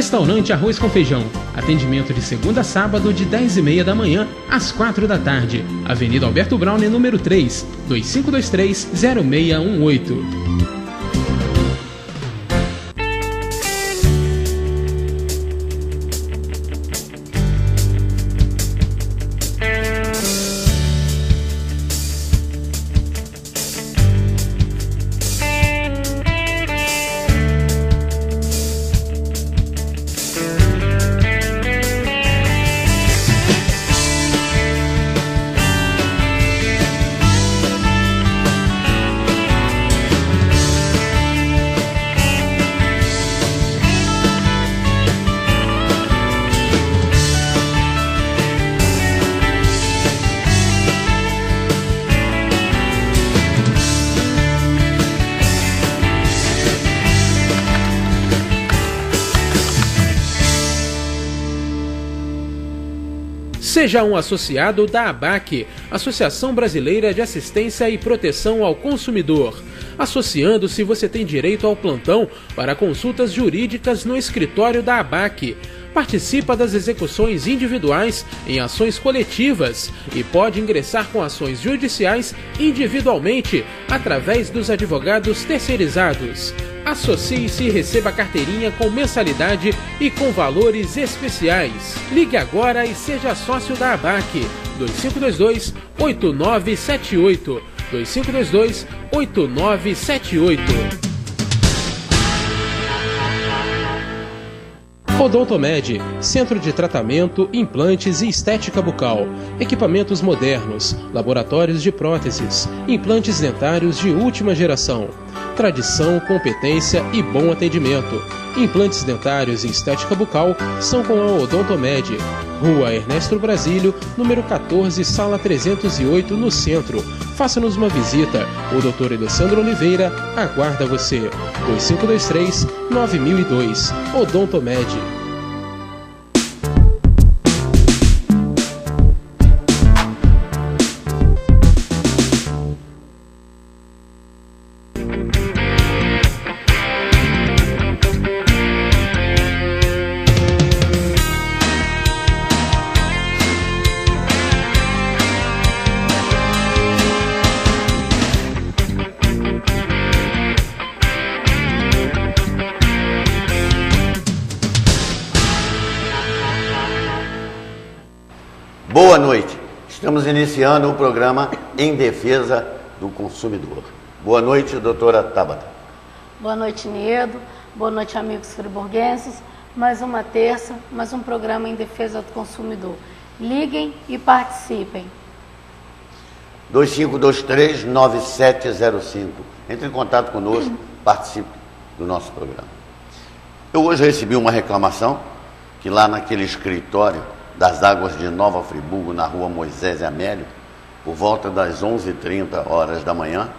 Restaurante Arroz com Feijão. Atendimento de segunda a sábado de 10h30 da manhã às 4 da tarde. Avenida Alberto Browne, número 3, 2523-0618. Seja um associado da ABAC, Associação Brasileira de Assistência e Proteção ao Consumidor. Associando-se, você tem direito ao plantão para consultas jurídicas no escritório da ABAC. Participa das execuções individuais em ações coletivas e pode ingressar com ações judiciais individualmente através dos advogados terceirizados. Associe-se e receba carteirinha com mensalidade e com valores especiais. Ligue agora e seja sócio da ABAC. 2522-8978. 2522-8978. Odontomed, Centro de Tratamento, Implantes e Estética Bucal. Equipamentos modernos, laboratórios de próteses, implantes dentários de última geração. Tradição, competência e bom atendimento. Implantes dentários e estética bucal são com a Odontomed. Rua Ernesto Brasílio, número 14, sala 308, no centro. Faça-nos uma visita. O Dr. Alessandro Oliveira aguarda você. 2523-9002. Odontomed. Boa noite. Estamos iniciando o programa Em Defesa do Consumidor. Boa noite, doutora Tabata. Boa noite, Niedo. Boa noite, amigos friburguenses. Mais uma terça, mais um programa Em Defesa do Consumidor. Liguem e participem. 2523-9705. Entre em contato conosco, participe do nosso programa. Eu hoje recebi uma reclamação que lá naquele escritório das Águas de Nova Friburgo, na rua Moisés e Amélio, por volta das 11h30 da manhã,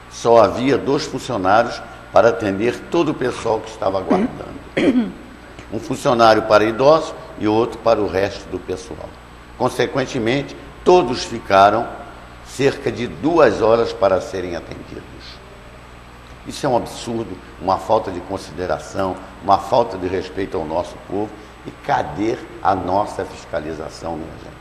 só havia 2 funcionários para atender todo o pessoal que estava aguardando. Um funcionário para idosos e outro para o resto do pessoal. Consequentemente, todos ficaram cerca de 2 horas para serem atendidos. Isso é um absurdo, uma falta de consideração, uma falta de respeito ao nosso povo. E cadê a nossa fiscalização, minha gente?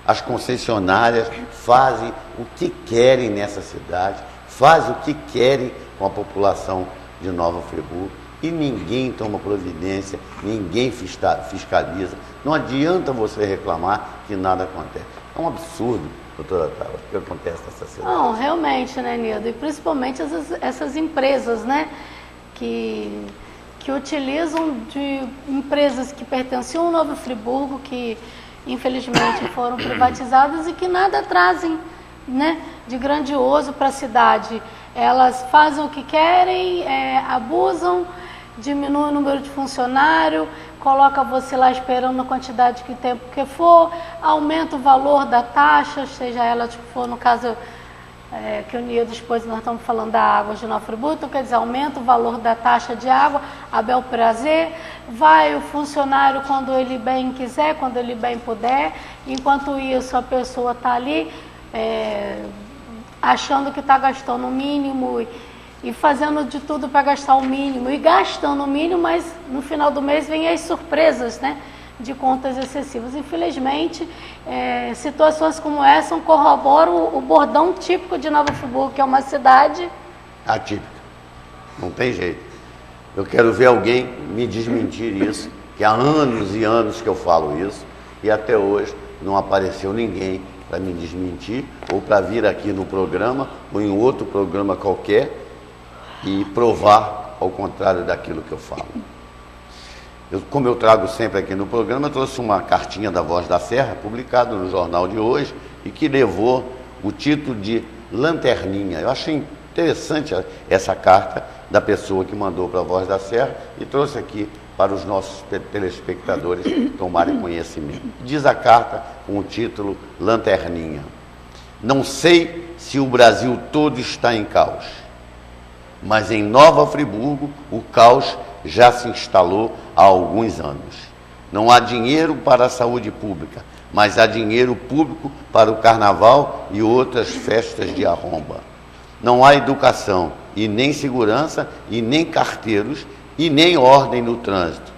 As concessionárias fazem o que querem nessa cidade, fazem o que querem com a população de Nova Friburgo e ninguém toma providência, ninguém fiscaliza. Não adianta você reclamar que nada acontece. É um absurdo, doutora Tava, o que acontece nessa cidade. Não, realmente, né, Nildo? E principalmente essas empresas, né, que utilizam de empresas que pertenciam ao Nova Friburgo, que infelizmente foram privatizadas e que nada trazem, né, de grandioso para a cidade. Elas fazem o que querem, abusam, diminuem o número de funcionário, coloca você lá esperando a quantidade de tempo que for, aumenta o valor da taxa, seja ela, tipo, for no caso que o Nildo expôs, nós estamos falando da água de Nova Friburgo, então quer dizer, aumenta o valor da taxa de água, a bel prazer, vai o funcionário quando ele bem quiser, quando ele bem puder, enquanto isso a pessoa está ali achando que está gastando o mínimo e fazendo de tudo para gastar o mínimo, e gastando o mínimo, mas no final do mês vem as surpresas, né, de contas excessivas. Infelizmente, situações como essa corroboram o bordão típico de Nova Friburgo, que é uma cidade atípica. Não tem jeito. Eu quero ver alguém me desmentir isso, que há anos e anos que eu falo isso, e até hoje não apareceu ninguém para me desmentir, ou para vir aqui no programa, ou em outro programa qualquer, e provar ao contrário daquilo que eu falo. Como eu trago sempre aqui no programa, eu trouxe uma cartinha da Voz da Serra, publicada no jornal de hoje, e que levou o título de Lanterninha. Eu achei interessante essa carta da pessoa que mandou para a Voz da Serra e trouxe aqui para os nossos telespectadores tomarem conhecimento. Diz a carta com o título Lanterninha. Não sei se o Brasil todo está em caos, mas em Nova Friburgo o caos já se instalou há alguns anos. Não há dinheiro para a saúde pública, mas há dinheiro público para o carnaval e outras festas de arromba. Não há educação, e nem segurança, e nem carteiros, e nem ordem no trânsito,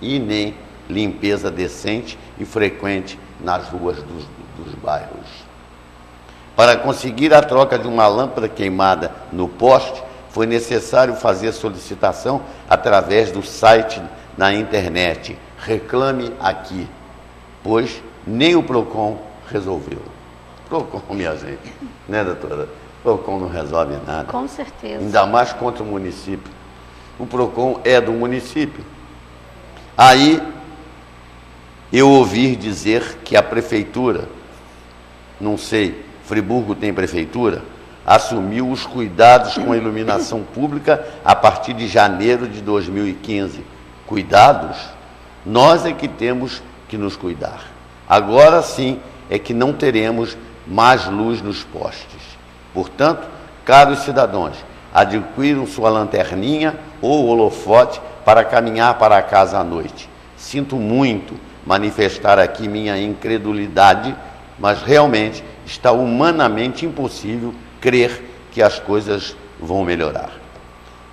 e nem limpeza decente e frequente nas ruas dos bairros. Para conseguir a troca de uma lâmpada queimada no poste, foi necessário fazer solicitação através do site na internet. Reclame aqui, pois nem o PROCON resolveu. PROCON, minha gente, né, doutora? PROCON não resolve nada. Com certeza. Ainda mais contra o município. O PROCON é do município. Aí, eu ouvi dizer que a prefeitura, não sei, Friburgo tem prefeitura, assumiu os cuidados com a iluminação pública a partir de janeiro de 2015. Cuidados? Nós é que temos que nos cuidar. Agora sim é que não teremos mais luz nos postes. Portanto, caros cidadãos, adquiram sua lanterninha ou holofote para caminhar para casa à noite. Sinto muito manifestar aqui minha incredulidade, mas realmente está humanamente impossível crer que as coisas vão melhorar.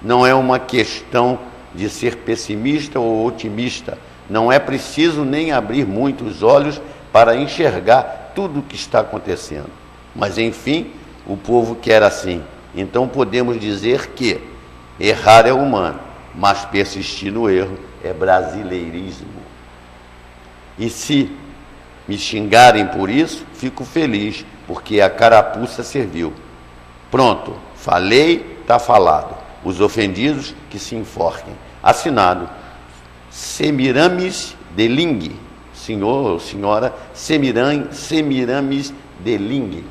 Não é uma questão de ser pessimista ou otimista. Não é preciso nem abrir muito os olhos para enxergar tudo o que está acontecendo. Mas, enfim, o povo quer assim. Então podemos dizer que errar é humano, mas persistir no erro é brasileirismo. E se me xingarem por isso, fico feliz, porque a carapuça serviu. Pronto, falei, está falado. Os ofendidos que se enforquem. Assinado Semiramis Deling, senhor ou senhora Semiramis Deling.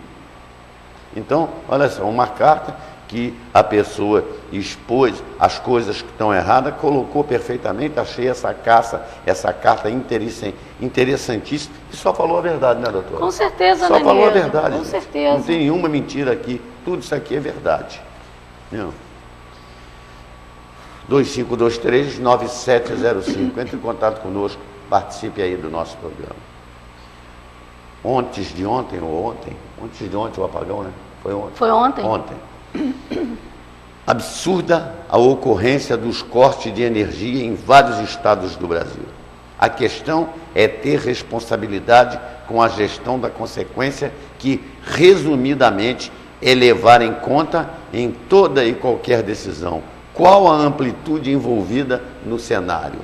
Então, olha só, uma carta que a pessoa expôs as coisas que estão erradas, colocou perfeitamente. Achei essa carta interessantíssima, e só falou a verdade, né, doutora? Com certeza, Só falou a verdade. Com gente. certeza. Não tem nenhuma mentira aqui, tudo isso aqui é verdade. 2523-9705, entre em contato conosco, participe aí do nosso programa. Antes de ontem o apagão, né? Foi ontem? Ontem. Absurda a ocorrência dos cortes de energia em vários estados do Brasil. A questão é ter responsabilidade com a gestão da consequência, que, resumidamente, é levar em conta em toda e qualquer decisão qual a amplitude envolvida no cenário.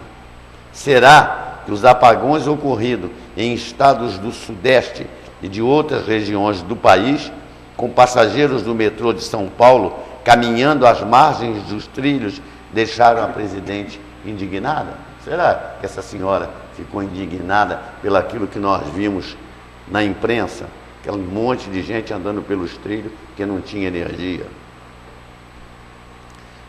Será que os apagões ocorridos em estados do Sudeste e de outras regiões do país, com passageiros do metrô de São Paulo caminhando às margens dos trilhos, deixaram a presidente indignada? Será que essa senhora ficou indignada pelo aquilo que nós vimos na imprensa? Aquele monte de gente andando pelos trilhos que não tinha energia.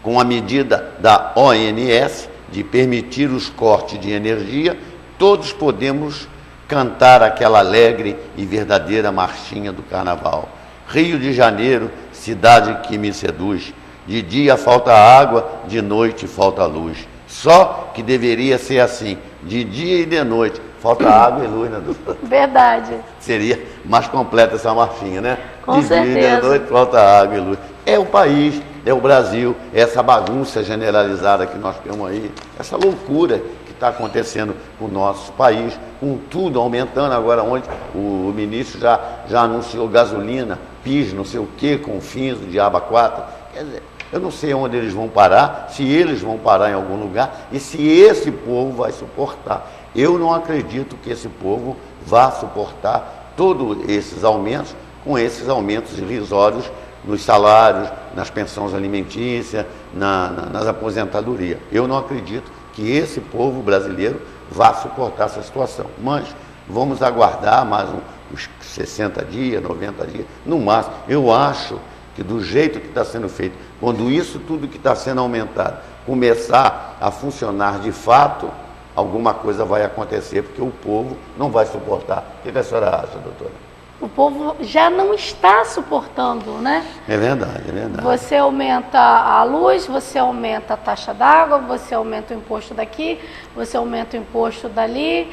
Com a medida da ONS de permitir os cortes de energia, todos podemos cantar aquela alegre e verdadeira marchinha do carnaval. Rio de Janeiro, cidade que me seduz. De dia falta água, de noite falta luz. Só que deveria ser assim, de dia e de noite falta água e luz, né, doutora? Verdade. Seria mais completa essa marchinha, né? Com certeza. De dia e de noite falta água e luz. É o país é o Brasil, é essa bagunça generalizada que nós temos aí, essa loucura que está acontecendo com o nosso país, com tudo aumentando agora, onde o ministro já anunciou gasolina, PIS, não sei o que, Confins, o Diabo 4. Quer dizer, eu não sei onde eles vão parar, se eles vão parar em algum lugar e se esse povo vai suportar. Eu não acredito que esse povo vá suportar todos esses aumentos, com esses aumentos irrisórios nos salários, nas pensões alimentícias, nas aposentadorias. Eu não acredito que esse povo brasileiro vá suportar essa situação. Mas vamos aguardar mais uns 60 dias, 90 dias, no máximo. Eu acho que do jeito que está sendo feito, quando isso tudo que está sendo aumentado começar a funcionar de fato, alguma coisa vai acontecer, porque o povo não vai suportar. O que a senhora acha, doutora? O povo já não está suportando, né? É verdade, é verdade. Você aumenta a luz, você aumenta a taxa d'água, você aumenta o imposto daqui, você aumenta o imposto dali,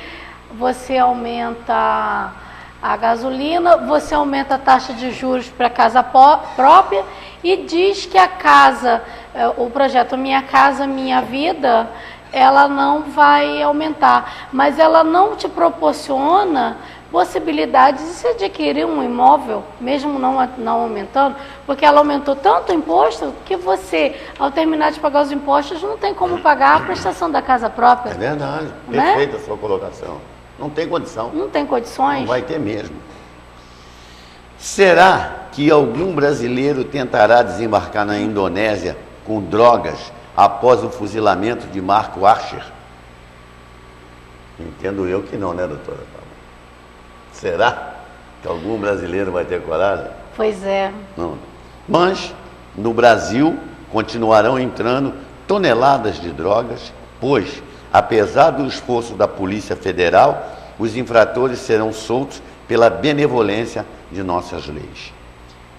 você aumenta a gasolina, você aumenta a taxa de juros para casa própria e diz que a casa, o projeto Minha Casa Minha Vida, ela não vai aumentar, mas ela não te proporciona possibilidades de se adquirir um imóvel, mesmo não aumentando, porque ela aumentou tanto o imposto que você, ao terminar de pagar os impostos, não tem como pagar a prestação da casa própria. É verdade, né? Perfeita a sua colocação. Não tem condição. Não tem condições. Não vai ter mesmo. Será que algum brasileiro tentará desembarcar na Indonésia com drogas após o fuzilamento de Marco Archer? Entendo eu que não, né, doutora? Será que algum brasileiro vai ter coragem? Pois é. Não. Mas, no Brasil, continuarão entrando toneladas de drogas, pois, apesar do esforço da Polícia Federal, os infratores serão soltos pela benevolência de nossas leis.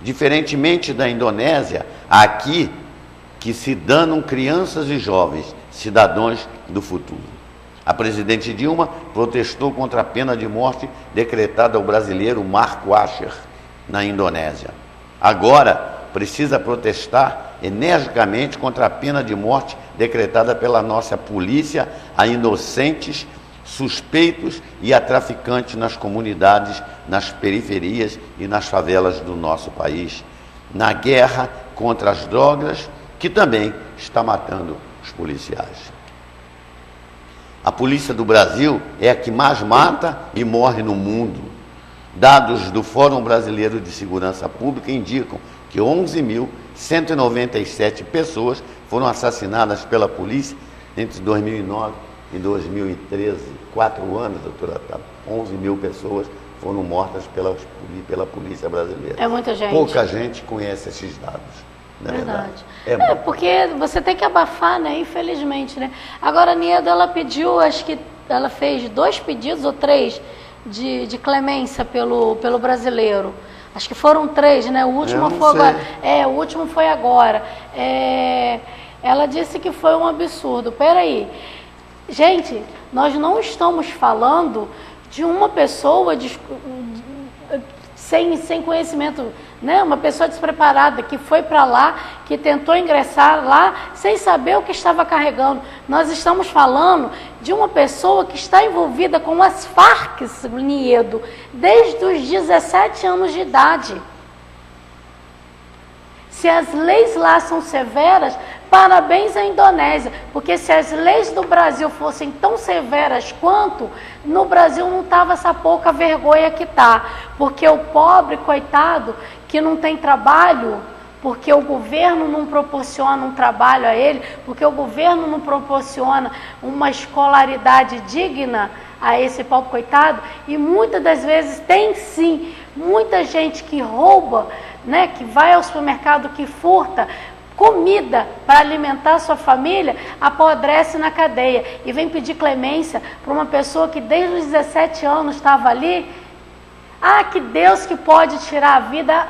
Diferentemente da Indonésia, aqui que se danam crianças e jovens, cidadãos do futuro. A presidente Dilma protestou contra a pena de morte decretada ao brasileiro Marco Archer, na Indonésia. Agora, precisa protestar energicamente contra a pena de morte decretada pela nossa polícia a inocentes, suspeitos e a traficantes nas comunidades, nas periferias e nas favelas do nosso país, na guerra contra as drogas, que também está matando os policiais. A polícia do Brasil é a que mais mata e morre no mundo. Dados do Fórum Brasileiro de Segurança Pública indicam que 11.197 pessoas foram assassinadas pela polícia entre 2009 e 2013. 4 anos, doutora. 11 mil pessoas foram mortas pela polícia brasileira. É muita gente. Pouca gente conhece esses dados. Não é verdade. É porque você tem que abafar, né? Infelizmente, né? Agora a Niedo, ela pediu, acho que ela fez 2 pedidos ou 3 de clemência pelo brasileiro. Acho que foram 3, né? O último foi agora. O último foi agora. Ela disse que foi um absurdo. Peraí. Gente, nós não estamos falando de uma pessoa sem conhecimento, né? Uma pessoa despreparada que foi para lá, que tentou ingressar lá sem saber o que estava carregando. Nós estamos falando de uma pessoa que está envolvida com as Farc, Niedo, desde os 17 anos de idade. Se as leis lá são severas, parabéns à Indonésia, porque se as leis do Brasil fossem tão severas quanto, no Brasil não estava essa pouca vergonha que está. Porque o pobre, coitado, que não tem trabalho, porque o governo não proporciona um trabalho a ele, porque o governo não proporciona uma escolaridade digna a esse pobre coitado, e muitas das vezes tem sim muita gente que rouba, né, que vai ao supermercado, que furta comida para alimentar a sua família, apodrece na cadeia e vem pedir clemência para uma pessoa que desde os 17 anos estava ali. Ah, que Deus que pode tirar a vida.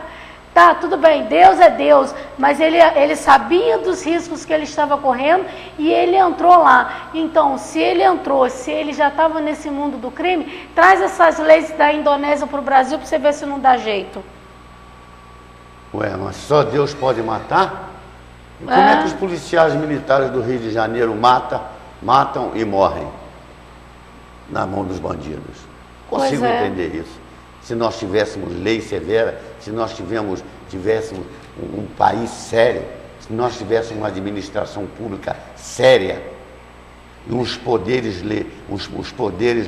Tá, tudo bem, Deus é Deus, mas ele sabia dos riscos que ele estava correndo e ele entrou lá. Então, se ele entrou, se ele já estava nesse mundo do crime, traz essas leis da Indonésia para o Brasil para você ver se não dá jeito. Ué, mas só Deus pode matar? E como é que os policiais militares do Rio de Janeiro matam e morrem na mão dos bandidos? Consigo entender isso. Se nós tivéssemos lei severa, se nós tivéssemos um país sério, se nós tivéssemos uma administração pública séria, e os poderes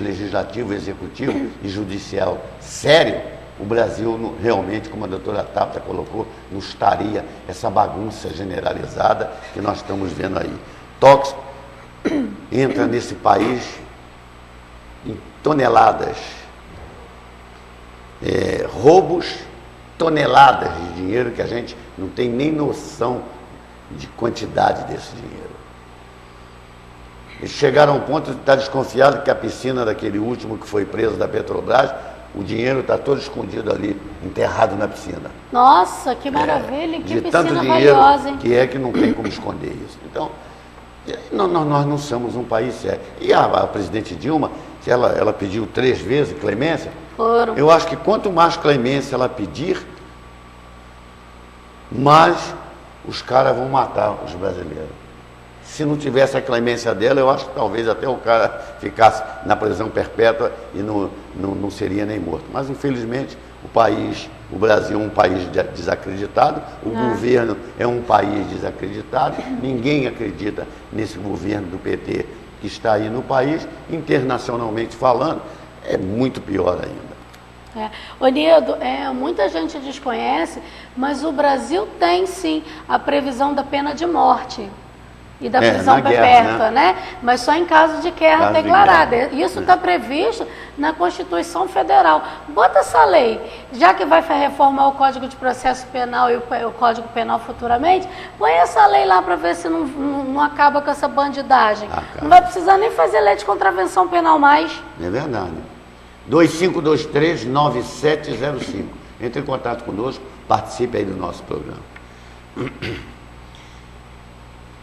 legislativo, executivo e judicial sério, o Brasil realmente, como a doutora Tabata colocou, não estaria essa bagunça generalizada que nós estamos vendo aí. Tóxico entra nesse país em toneladas, roubos, toneladas de dinheiro que a gente não tem nem noção de quantidade desse dinheiro. Eles chegaram ao ponto de estar desconfiado que a piscina daquele último que foi preso da Petrobras, o dinheiro está todo escondido ali, enterrado na piscina. Nossa, que maravilha, que de piscina tanto dinheiro valiosa, hein? que é que não tem como esconder isso. Então, nós não somos um país sério. E a presidente Dilma, que ela pediu 3 vezes clemência, eu acho que quanto mais clemência ela pedir, mais os caras vão matar os brasileiros. Se não tivesse a clemência dela, eu acho que talvez até o cara ficasse na prisão perpétua e não seria nem morto. Mas, infelizmente, o Brasil é um país desacreditado, o governo é um país desacreditado, ninguém acredita nesse governo do PT que está aí no país, internacionalmente falando, é muito pior ainda. Onido, muita gente desconhece, mas o Brasil tem sim a previsão da pena de morte e da prisão perpétua, né? Mas só em caso de guerra declarada. Isso está previsto na Constituição Federal. Bota essa lei, já que vai reformar o Código de Processo Penal e o Código Penal futuramente, põe essa lei lá para ver se não acaba com essa bandidagem. Não vai precisar nem fazer lei de contravenção penal mais. É verdade. 2523-9705. Entre em contato conosco, participe aí do nosso programa.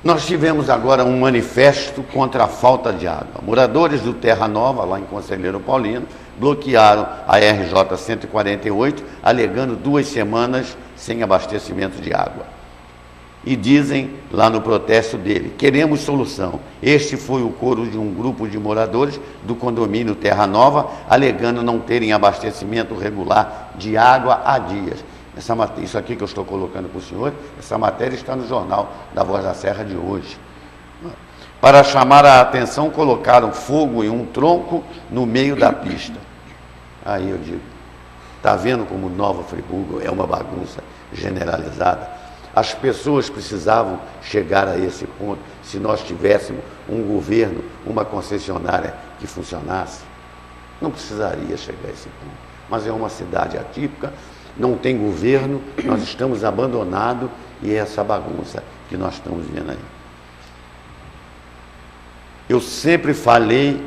Nós tivemos agora um manifesto contra a falta de água. Moradores do Terra Nova, lá em Conselheiro Paulino, bloquearam a RJ 148, alegando 2 semanas sem abastecimento de água. E dizem lá no protesto dele: queremos solução. Este foi o coro de um grupo de moradores do condomínio Terra Nova, alegando não terem abastecimento regular de água há dias. Isso aqui que eu estou colocando para o senhor, essa matéria está no jornal da Voz da Serra de hoje. Para chamar a atenção, colocaram fogo em um tronco no meio da pista. Aí eu digo, está vendo como Nova Friburgo é uma bagunça generalizada? As pessoas precisavam chegar a esse ponto se nós tivéssemos um governo, uma concessionária que funcionasse. Não precisaria chegar a esse ponto. Mas é uma cidade atípica, não tem governo, nós estamos abandonados e é essa bagunça que nós estamos vendo aí. Eu sempre falei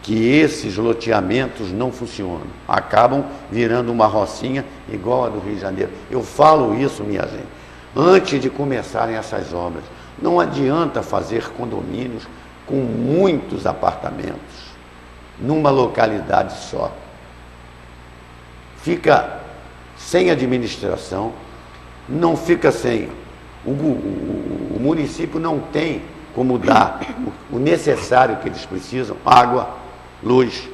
que esses loteamentos não funcionam, acabam virando uma rocinha igual a do Rio de Janeiro. Eu falo isso, minha gente, antes de começarem essas obras. Não adianta fazer condomínios com muitos apartamentos numa localidade só. Fica sem administração, não fica sem. O município não tem como dar o necessário que eles precisam: água, luz,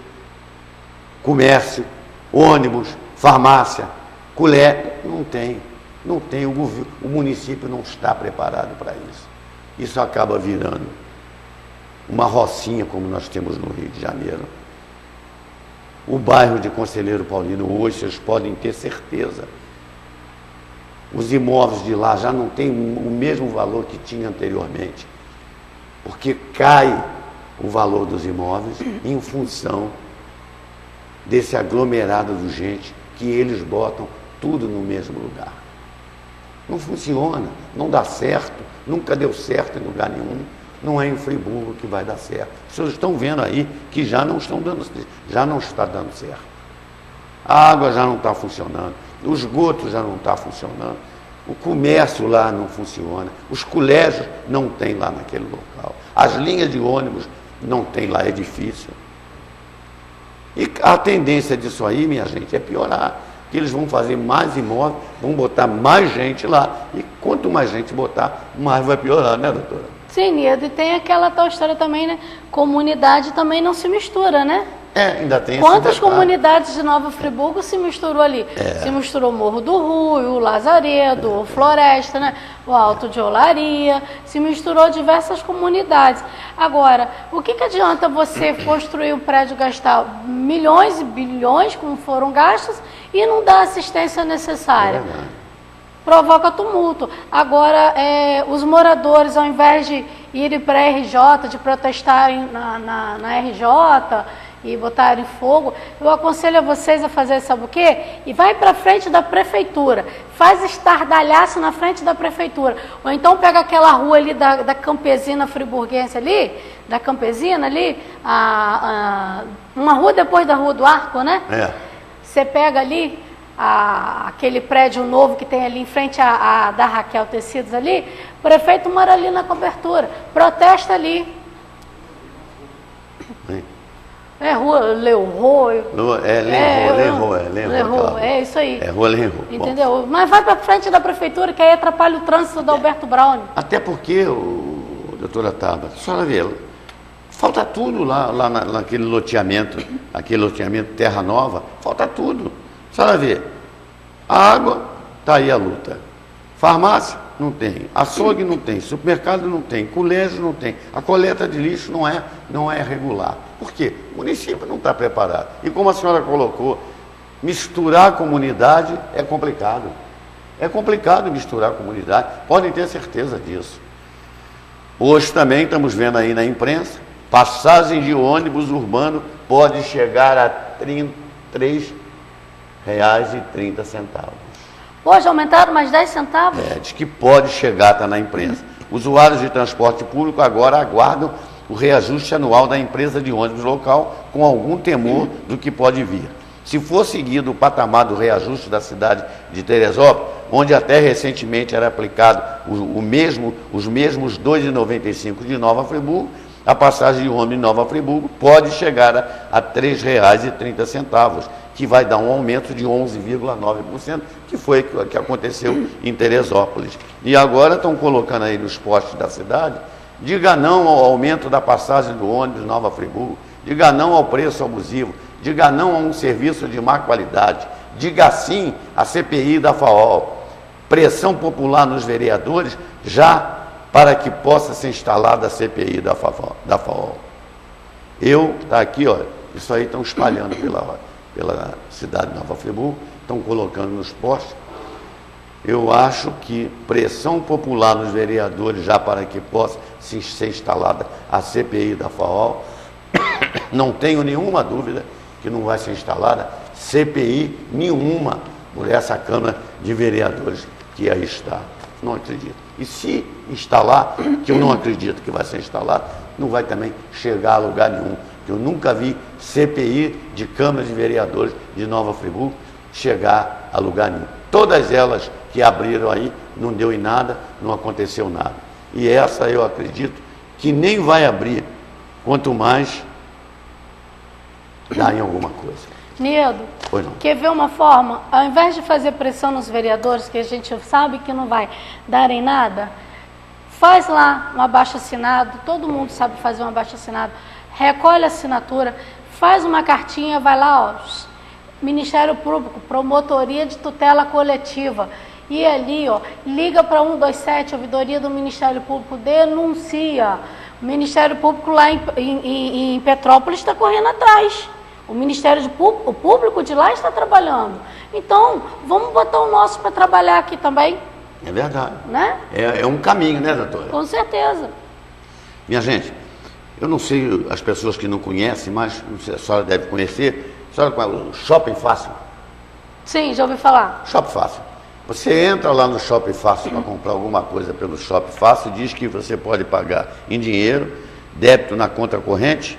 comércio, ônibus, farmácia, coleta. Não tem. O município não está preparado para isso. Isso acaba virando uma rocinha como nós temos no Rio de Janeiro. O bairro de Conselheiro Paulino hoje, vocês podem ter certeza, os imóveis de lá já não têm o mesmo valor que tinha anteriormente, porque cai o valor dos imóveis em função desse aglomerado de gente que eles botam tudo no mesmo lugar. Não funciona, não dá certo, nunca deu certo em lugar nenhum. Não é em Friburgo que vai dar certo. Vocês estão vendo aí que já não está dando certo. A água já não está funcionando, o esgoto já não está funcionando, o comércio lá não funciona, os colégios não tem lá naquele local, as linhas de ônibus não tem lá, é difícil. E a tendência disso aí, minha gente, é piorar. que eles vão fazer mais imóveis, vão botar mais gente lá, e quanto mais gente botar, mais vai piorar, né, doutora? Sim, Niedo, e tem aquela tal história também, né? Comunidade também não se mistura, né? Ainda tem Quantas comunidades de Nova Friburgo se misturou ali? Se misturou Morro do Rui, o Lazaredo, o Floresta, né? O Alto de Olaria, se misturou diversas comunidades. Agora, o que adianta você construir um prédio, gastar milhões e bilhões, como foram gastos, e não dar a assistência necessária? Provoca tumulto. Agora, os moradores, ao invés de irem para a RJ, de protestarem na RJ e botarem fogo, eu aconselho a vocês a fazer, sabe o quê? E vai para frente da prefeitura, faz estardalhaço na frente da prefeitura, ou então pega aquela rua ali da Campesina Friburguense ali, da Campesina ali, uma rua depois da Rua do Arco, né? Você pega ali aquele prédio novo que tem ali em frente da Raquel Tecidos ali, o prefeito mora ali na cobertura, protesta ali. Rua Leroy. Leroy, é isso aí. Rua Leroy. Entendeu? Bom, mas vai para frente da prefeitura, que aí atrapalha o trânsito do Alberto Braune. Até porque, doutora Tabata, a senhora vê, falta tudo lá naquele loteamento, Terra Nova, falta tudo. A senhora vê, a água, está aí a luta. Farmácia, não tem. Açougue, não tem. Supermercado, não tem. Colégio, não tem. A coleta de lixo não é regular. Por quê? O município não está preparado. E como a senhora colocou, misturar a comunidade é complicado. É complicado misturar a comunidade. Podem ter certeza disso. Hoje também estamos vendo aí na imprensa, passagem de ônibus urbano pode chegar a R$ 33,30. Hoje aumentaram mais 10 centavos? Diz que pode chegar, está na imprensa. Usuários de transporte público agora aguardam o reajuste anual da empresa de ônibus local com algum temor do que pode vir. Se for seguido o patamar do reajuste da cidade de Teresópolis, onde até recentemente era aplicado os mesmos R$ 2,95 de Nova Friburgo, a passagem de ônibus em Nova Friburgo pode chegar a R$ 3,30, que vai dar um aumento de 11,9%, que foi o que aconteceu em Teresópolis. E agora estão colocando aí nos postos da cidade, diga não ao aumento da passagem do ônibus em Nova Friburgo, diga não ao preço abusivo, diga não a um serviço de má qualidade, diga sim à CPI da FAOL. Pressão popular nos vereadores já para que possa ser instalada a CPI da FAOL. Está aqui, ó, isso aí estão espalhando pela cidade de Nova Friburgo, estão colocando nos postos. Eu acho que pressão popular nos vereadores já para que possa ser instalada a CPI da FAOL. Não tenho nenhuma dúvida que não vai ser instalada CPI nenhuma por essa Câmara de Vereadores que aí está. Não acredito. E se instalar, que eu não acredito que vai ser instalado, não vai também chegar a lugar nenhum. Eu nunca vi CPI de Câmara de Vereadores de Nova Friburgo chegar a lugar nenhum. Todas elas que abriram aí, não deu em nada, não aconteceu nada. E essa eu acredito que nem vai abrir, quanto mais dar em alguma coisa. Niedo, quer ver uma forma? Ao invés de fazer pressão nos vereadores, que a gente sabe que não vai dar em nada, faz lá um abaixo-assinado, todo mundo sabe fazer um abaixo-assinado, recolhe a assinatura, faz uma cartinha, vai lá, ó, Ministério Público, Promotoria de Tutela Coletiva, e ali, ó, liga para 127, ouvidoria do Ministério Público, denuncia. O Ministério Público lá em Petrópolis está correndo atrás. O Ministério Público de lá está trabalhando. Então, vamos botar o nosso para trabalhar aqui também. É verdade. Né? É um caminho, né, doutora? Com certeza. Minha gente, eu não sei as pessoas que não conhecem, mas a senhora deve conhecer. A senhora conhece o Shopping Fácil? Sim, já ouvi falar. Shopping Fácil. Você entra lá no Shopping Fácil para comprar alguma coisa pelo Shopping Fácil, diz que você pode pagar em dinheiro, débito na conta corrente,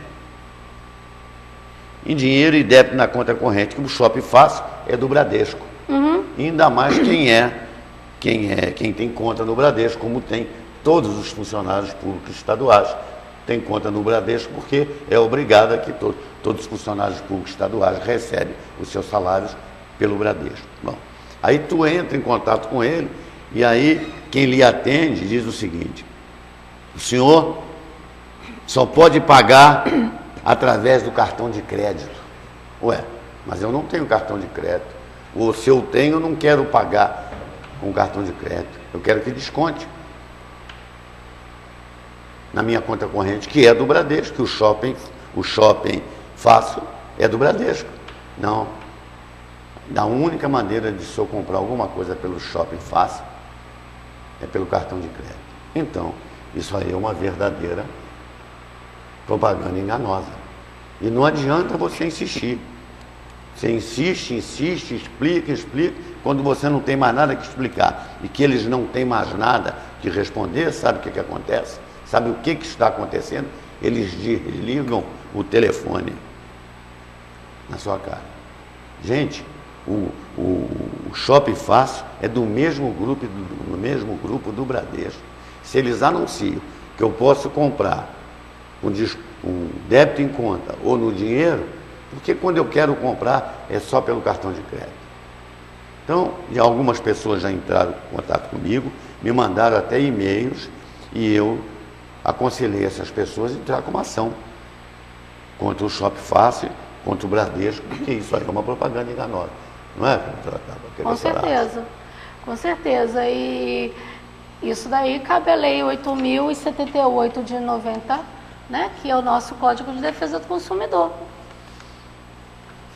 em dinheiro e débito na conta corrente, que o Shopping Fácil é do Bradesco. Ainda mais quem tem conta no Bradesco, como tem todos os funcionários públicos estaduais. Tem conta no Bradesco porque é obrigado a que todos os funcionários públicos estaduais recebem os seus salários pelo Bradesco. Bom, aí tu entra em contato com ele e aí quem lhe atende diz o seguinte: o senhor só pode pagar através do cartão de crédito. Ué, mas eu não tenho cartão de crédito. Ou se eu tenho, eu não quero pagar com cartão de crédito. Eu quero que desconte na minha conta corrente, que é do Bradesco, que o shopping Fácil é do Bradesco. Não. A única maneira de se eu comprar alguma coisa pelo shopping Fácil é pelo cartão de crédito. Então, isso aí é uma verdadeira propaganda enganosa. E não adianta você insistir. Você insiste, explica. Quando você não tem mais nada que explicar e que eles não têm mais nada que responder, sabe o que acontece? Sabe o que está acontecendo? Eles desligam o telefone na sua cara. Gente, o Shopping Fácil é do mesmo grupo do Bradesco. Se eles anunciam que eu posso comprar um débito em conta ou no dinheiro, porque quando eu quero comprar é só pelo cartão de crédito. Então, algumas pessoas já entraram em contato comigo, me mandaram até e-mails e eu aconselhei essas pessoas a entrar com uma ação contra o Shopping Fácil, contra o Bradesco, porque isso aí é uma propaganda enganosa. Não é? Com certeza. E isso daí cabe a Lei 8.078 de 90, né, que é o nosso Código de Defesa do Consumidor.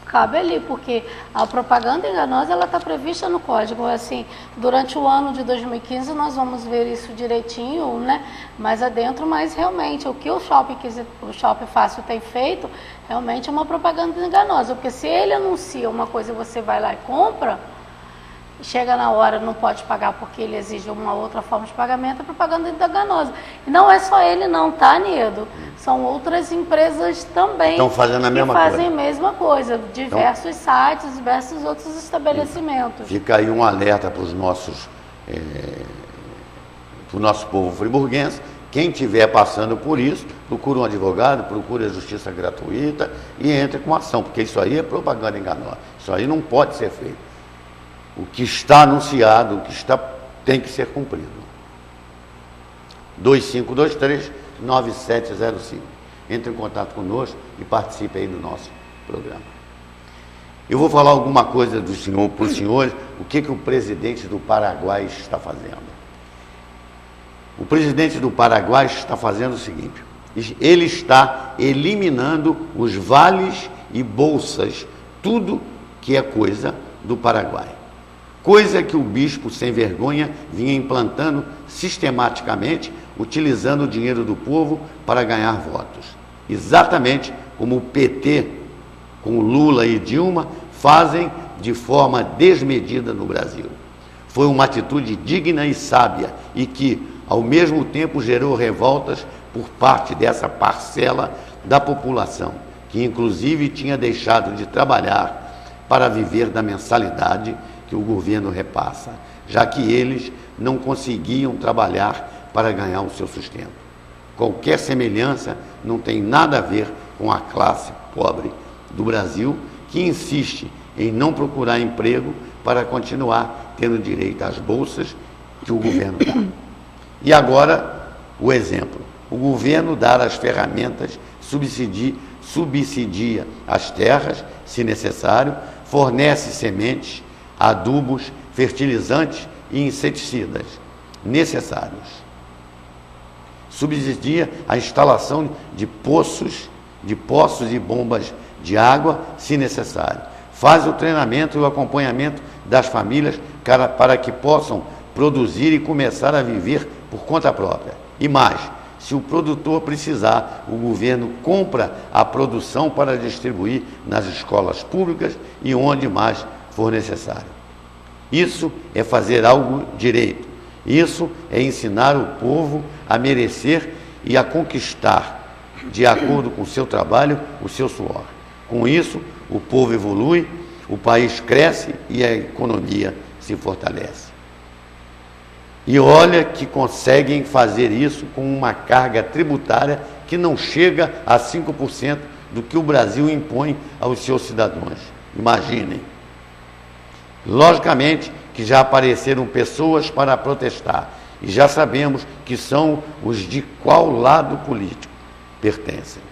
Cabe ali, porque a propaganda enganosa ela está prevista no Código. Assim, durante o ano de 2015 nós vamos ver isso direitinho, né, mais adentro, mas realmente o que o Shopping Fácil tem feito realmente é uma propaganda enganosa, porque se ele anuncia uma coisa e você vai lá e compra, chega na hora, não pode pagar porque ele exige uma outra forma de pagamento, é propaganda enganosa. E não é só ele não, tá, Niedo? São outras empresas também estão fazendo a mesma coisa. A mesma coisa, diversos sites, diversos outros estabelecimentos. Fica aí um alerta para o nosso povo friburguense. Quem estiver passando por isso, procure um advogado, procure a justiça gratuita e entre com ação, porque isso aí é propaganda enganosa. Isso aí não pode ser feito. O que está anunciado, tem que ser cumprido. 2523-9705. Entre em contato conosco e participe aí do nosso programa. Eu vou falar alguma coisa para os senhores, o que o presidente do Paraguai está fazendo. O presidente do Paraguai está fazendo o seguinte: ele está eliminando os vales e bolsas, tudo que é coisa do Paraguai. Coisa que o bispo sem vergonha vinha implantando sistematicamente, utilizando o dinheiro do povo para ganhar votos. Exatamente como o PT, com Lula e Dilma, fazem de forma desmedida no Brasil. Foi uma atitude digna e sábia e que, ao mesmo tempo, gerou revoltas por parte dessa parcela da população, que inclusive tinha deixado de trabalhar para viver da mensalidade que o governo repassa, já que eles não conseguiam trabalhar para ganhar o seu sustento. Qualquer semelhança não tem nada a ver com a classe pobre do Brasil, que insiste em não procurar emprego para continuar tendo direito às bolsas que o governo dá. E agora, o exemplo. O governo dá as ferramentas, subsidia as terras, se necessário, fornece sementes, adubos, fertilizantes e inseticidas necessários. Subsidia a instalação de poços e bombas de água, se necessário. Faz o treinamento e o acompanhamento das famílias para que possam produzir e começar a viver por conta própria. E mais, se o produtor precisar, o governo compra a produção para distribuir nas escolas públicas e onde mais for necessário. Isso é fazer algo direito. Isso é ensinar o povo a merecer e a conquistar, de acordo com o seu trabalho, o seu suor. Com isso, o povo evolui, o país cresce e a economia se fortalece. E olha que conseguem fazer isso com uma carga tributária que não chega a 5% do que o Brasil impõe aos seus cidadãos. Imaginem. Logicamente que já apareceram pessoas para protestar e já sabemos que são os de qual lado político pertencem.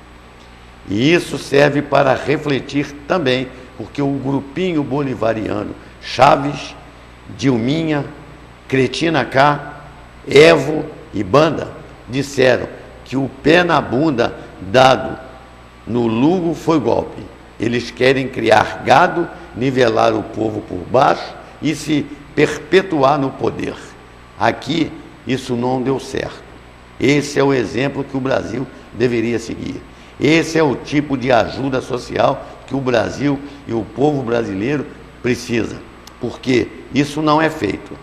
E isso serve para refletir também, porque o grupinho bolivariano Chaves, Dilminha, Cretina K, Evo e Banda disseram que o pé na bunda dado no Lugo foi golpe. Eles querem criar gado, nivelar o povo por baixo e se perpetuar no poder. Aqui, isso não deu certo. Esse é o exemplo que o Brasil deveria seguir. Esse é o tipo de ajuda social que o Brasil e o povo brasileiro precisa. Porque isso não é feito.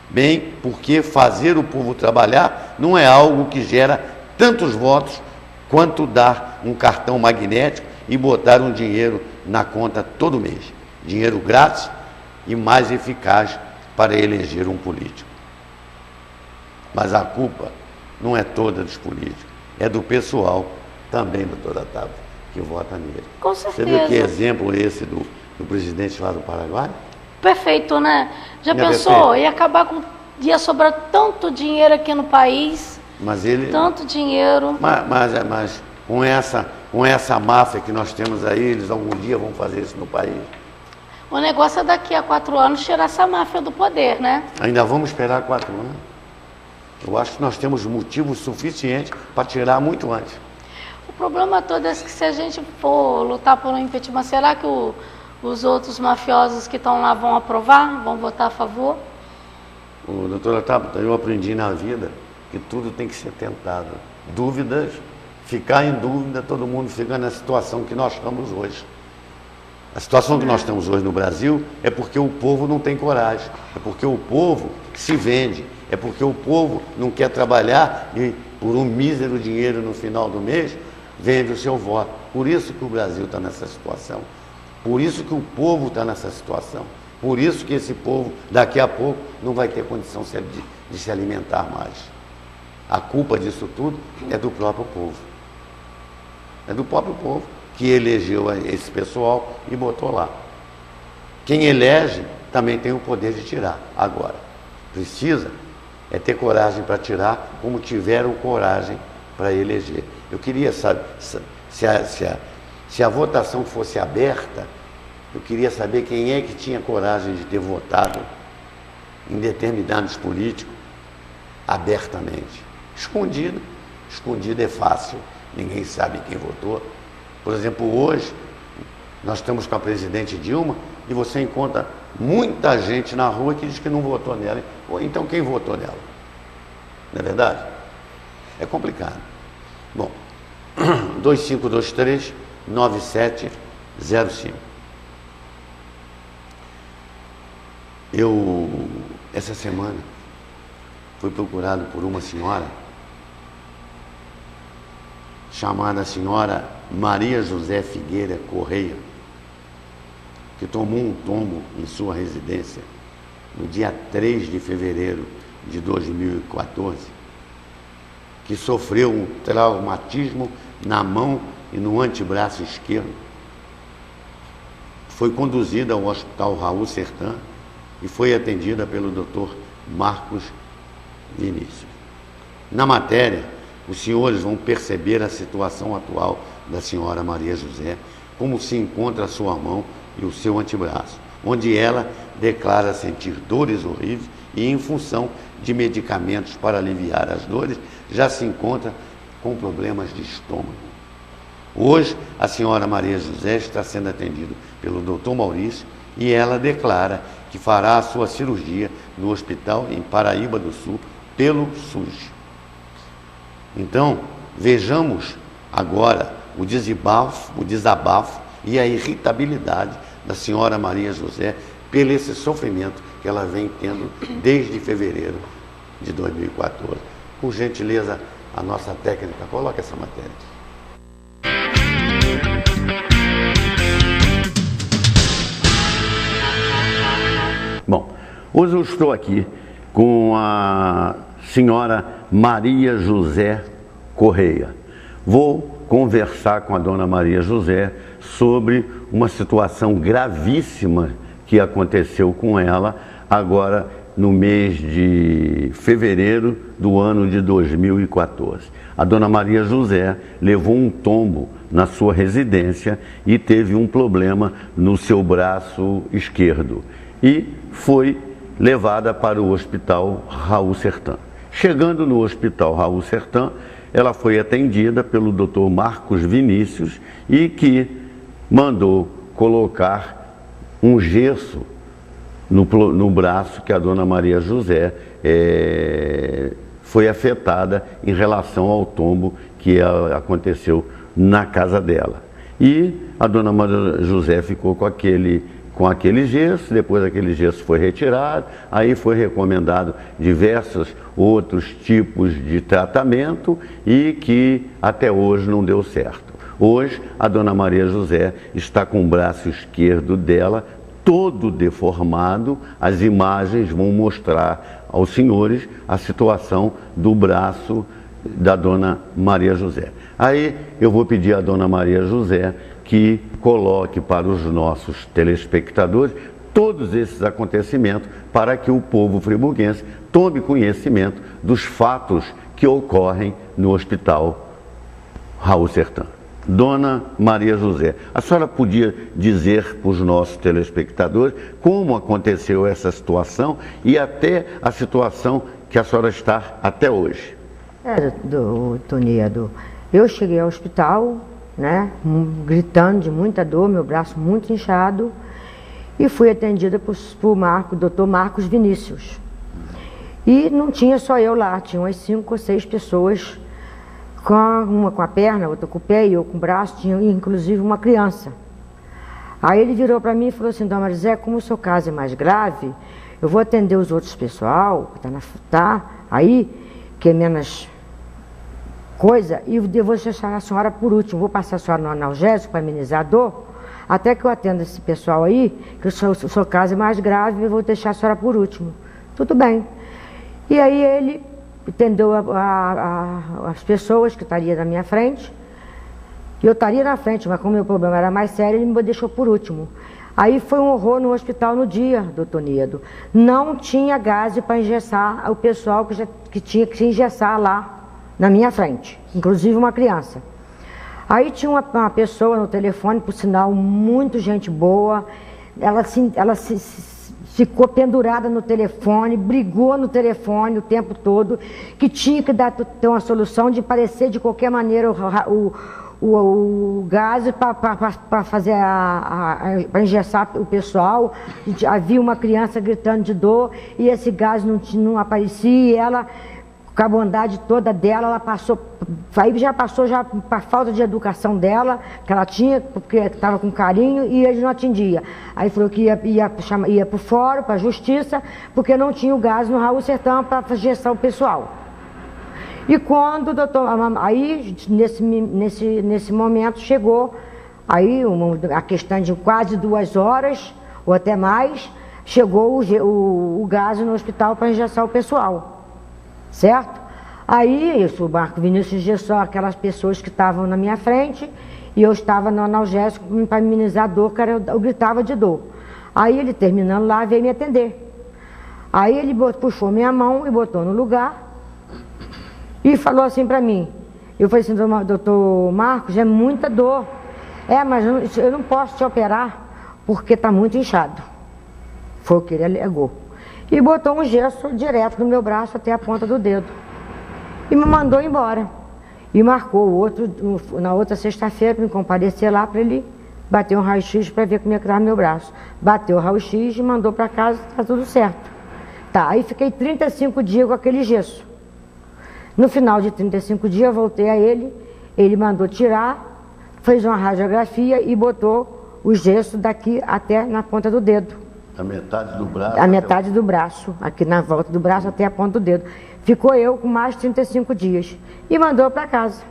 Bem, porque fazer o povo trabalhar não é algo que gera tantos votos quanto dar um cartão magnético e botar um dinheiro na conta todo mês. Dinheiro grátis e mais eficaz para eleger um político. Mas a culpa não é toda dos políticos, é do pessoal também, doutora Otávio, que vota nele. Com certeza. Você viu que exemplo esse do presidente lá do Paraguai? Perfeito, né? Já pensou? Ia acabar com... Ia sobrar tanto dinheiro aqui no país. Mas ele... Tanto dinheiro. Mas com essa máfia que nós temos aí, eles algum dia vão fazer isso no país. O negócio é daqui a 4 anos tirar essa máfia do poder, né? Ainda vamos esperar 4 anos. Eu acho que nós temos motivos suficientes para tirar muito antes. O problema todo é que se a gente for lutar por um impeachment, será que os outros mafiosos que estão lá vão aprovar? Vão votar a favor? Doutora Tabata, eu aprendi na vida que tudo tem que ser tentado. Dúvidas, ficar em dúvida, todo mundo fica na situação que nós estamos hoje. A situação que nós temos hoje no Brasil é porque o povo não tem coragem, é porque o povo se vende, é porque o povo não quer trabalhar e por um mísero dinheiro no final do mês vende o seu voto. Por isso que o Brasil está nessa situação, por isso que o povo está nessa situação, por isso que esse povo daqui a pouco não vai ter condição de se alimentar mais. A culpa disso tudo é do próprio povo, é do próprio povo que elegeu esse pessoal e botou lá. Quem elege também tem o poder de tirar. Agora, precisa é ter coragem para tirar, como tiveram coragem para eleger. Eu queria saber, se a votação fosse aberta, eu queria saber quem é que tinha coragem de ter votado em determinados políticos abertamente. Escondido. Escondido é fácil, ninguém sabe quem votou. Por exemplo, hoje, nós estamos com a presidente Dilma e você encontra muita gente na rua que diz que não votou nela. Ou então quem votou nela? Não é verdade? É complicado. Bom, 2523-9705. Essa semana, fui procurado por uma senhora chamada senhora Maria José Figueira Correia, que tomou um tombo em sua residência no dia 3 de fevereiro de 2014, que sofreu um traumatismo na mão e no antebraço esquerdo. Foi conduzida ao Hospital Raul Sertã e foi atendida pelo Dr. Marcos Vinícius. Na matéria, os senhores vão perceber a situação atual da senhora Maria José, como se encontra a sua mão e o seu antebraço, onde ela declara sentir dores horríveis e, em função de medicamentos para aliviar as dores, já se encontra com problemas de estômago. Hoje, a senhora Maria José está sendo atendida pelo Dr. Maurício e ela declara que fará a sua cirurgia no hospital em Paraíba do Sul pelo SUS. Então, vejamos agora o desabafo e a irritabilidade da senhora Maria José pelo esse sofrimento que ela vem tendo desde fevereiro de 2014. Por gentileza, a nossa técnica, coloca essa matéria. Bom, hoje eu estou aqui com a senhora Maria José Correia. Vou conversar com a dona Maria José sobre uma situação gravíssima que aconteceu com ela agora no mês de fevereiro do ano de 2014. A dona Maria José levou um tombo na sua residência e teve um problema no seu braço esquerdo e foi levada para o Hospital Raul Sertã. Chegando no Hospital Raul Sertã, ela foi atendida pelo Dr. Marcos Vinícius e que mandou colocar um gesso no braço que a dona Maria José foi afetada em relação ao tombo que aconteceu na casa dela. E a dona Maria José ficou com aquele gesso, depois aquele gesso foi retirado, aí foi recomendado diversos outros tipos de tratamento e que até hoje não deu certo. Hoje a dona Maria José está com o braço esquerdo dela todo deformado. As imagens vão mostrar aos senhores a situação do braço da dona Maria José. Aí eu vou pedir à dona Maria José que coloque para os nossos telespectadores todos esses acontecimentos para que o povo friburguense tome conhecimento dos fatos que ocorrem no Hospital Raul Sertã. Dona Maria José, a senhora podia dizer para os nossos telespectadores como aconteceu essa situação e até a situação que a senhora está até hoje? Toniedo, eu cheguei ao hospital, né, gritando de muita dor, meu braço muito inchado, e fui atendida por Dr. Marcos Vinícius. E não tinha só eu lá, tinha umas 5 ou 6 pessoas, uma com a perna, outra com o pé e eu com o braço, tinha inclusive uma criança. Aí ele virou para mim e falou assim: dona Maria José, como o seu caso é mais grave, eu vou atender os outros pessoal, que tá aí, que é menos coisa, e eu vou deixar a senhora por último, vou passar a senhora no analgésico para amenizar a dor, até que eu atenda esse pessoal aí, que o seu caso é mais grave, eu vou deixar a senhora por último. Tudo bem. E aí ele atendeu as pessoas que estariam na minha frente, e eu estaria na frente, mas como o meu problema era mais sério, ele me deixou por último. Aí foi um horror no hospital no dia, doutor Niedo. Não tinha gás para engessar o pessoal que tinha que se engessar lá na minha frente, inclusive uma criança. Aí tinha uma pessoa no telefone, por sinal, muito gente boa, ela ficou pendurada no telefone, brigou no telefone o tempo todo, que tinha que ter uma solução de parecer de qualquer maneira o gás para fazer para engessar o pessoal. Havia uma criança gritando de dor e esse gás não aparecia, e ela, com a bondade toda dela, ela passou, aí já passou para falta de educação dela, que ela tinha, porque estava com carinho e ele não atendia. Aí falou que ia para o fórum, para a justiça, porque não tinha o gás no Raul Sertã para engessar o pessoal. E quando o doutor, aí nesse momento chegou, aí a questão de quase 2 horas, ou até mais, chegou o gás no hospital para engessar o pessoal. Certo? Aí isso, o Marco Vinícius engessou aquelas pessoas que estavam na minha frente e eu estava no analgésico para amenizar a dor, que eu gritava de dor. Aí ele, terminando lá, veio me atender. Aí ele puxou minha mão e botou no lugar e falou assim para mim. Eu falei assim: doutor Marcos, é muita dor. Mas eu não posso te operar porque está muito inchado. Foi o que ele alegou. E botou um gesso direto no meu braço até a ponta do dedo. E me mandou embora. E marcou na outra sexta-feira para me comparecer lá para ele bater um raio-x para ver como é que estava meu braço. Bateu o raio-x e mandou para casa, está tudo certo. Tá, aí fiquei 35 dias com aquele gesso. No final de 35 dias eu voltei a ele mandou tirar, fez uma radiografia e botou o gesso daqui até na ponta do dedo. A metade do braço? A metade do braço, aqui na volta do braço até a ponta do dedo. Ficou eu com mais 35 dias. E mandou para casa.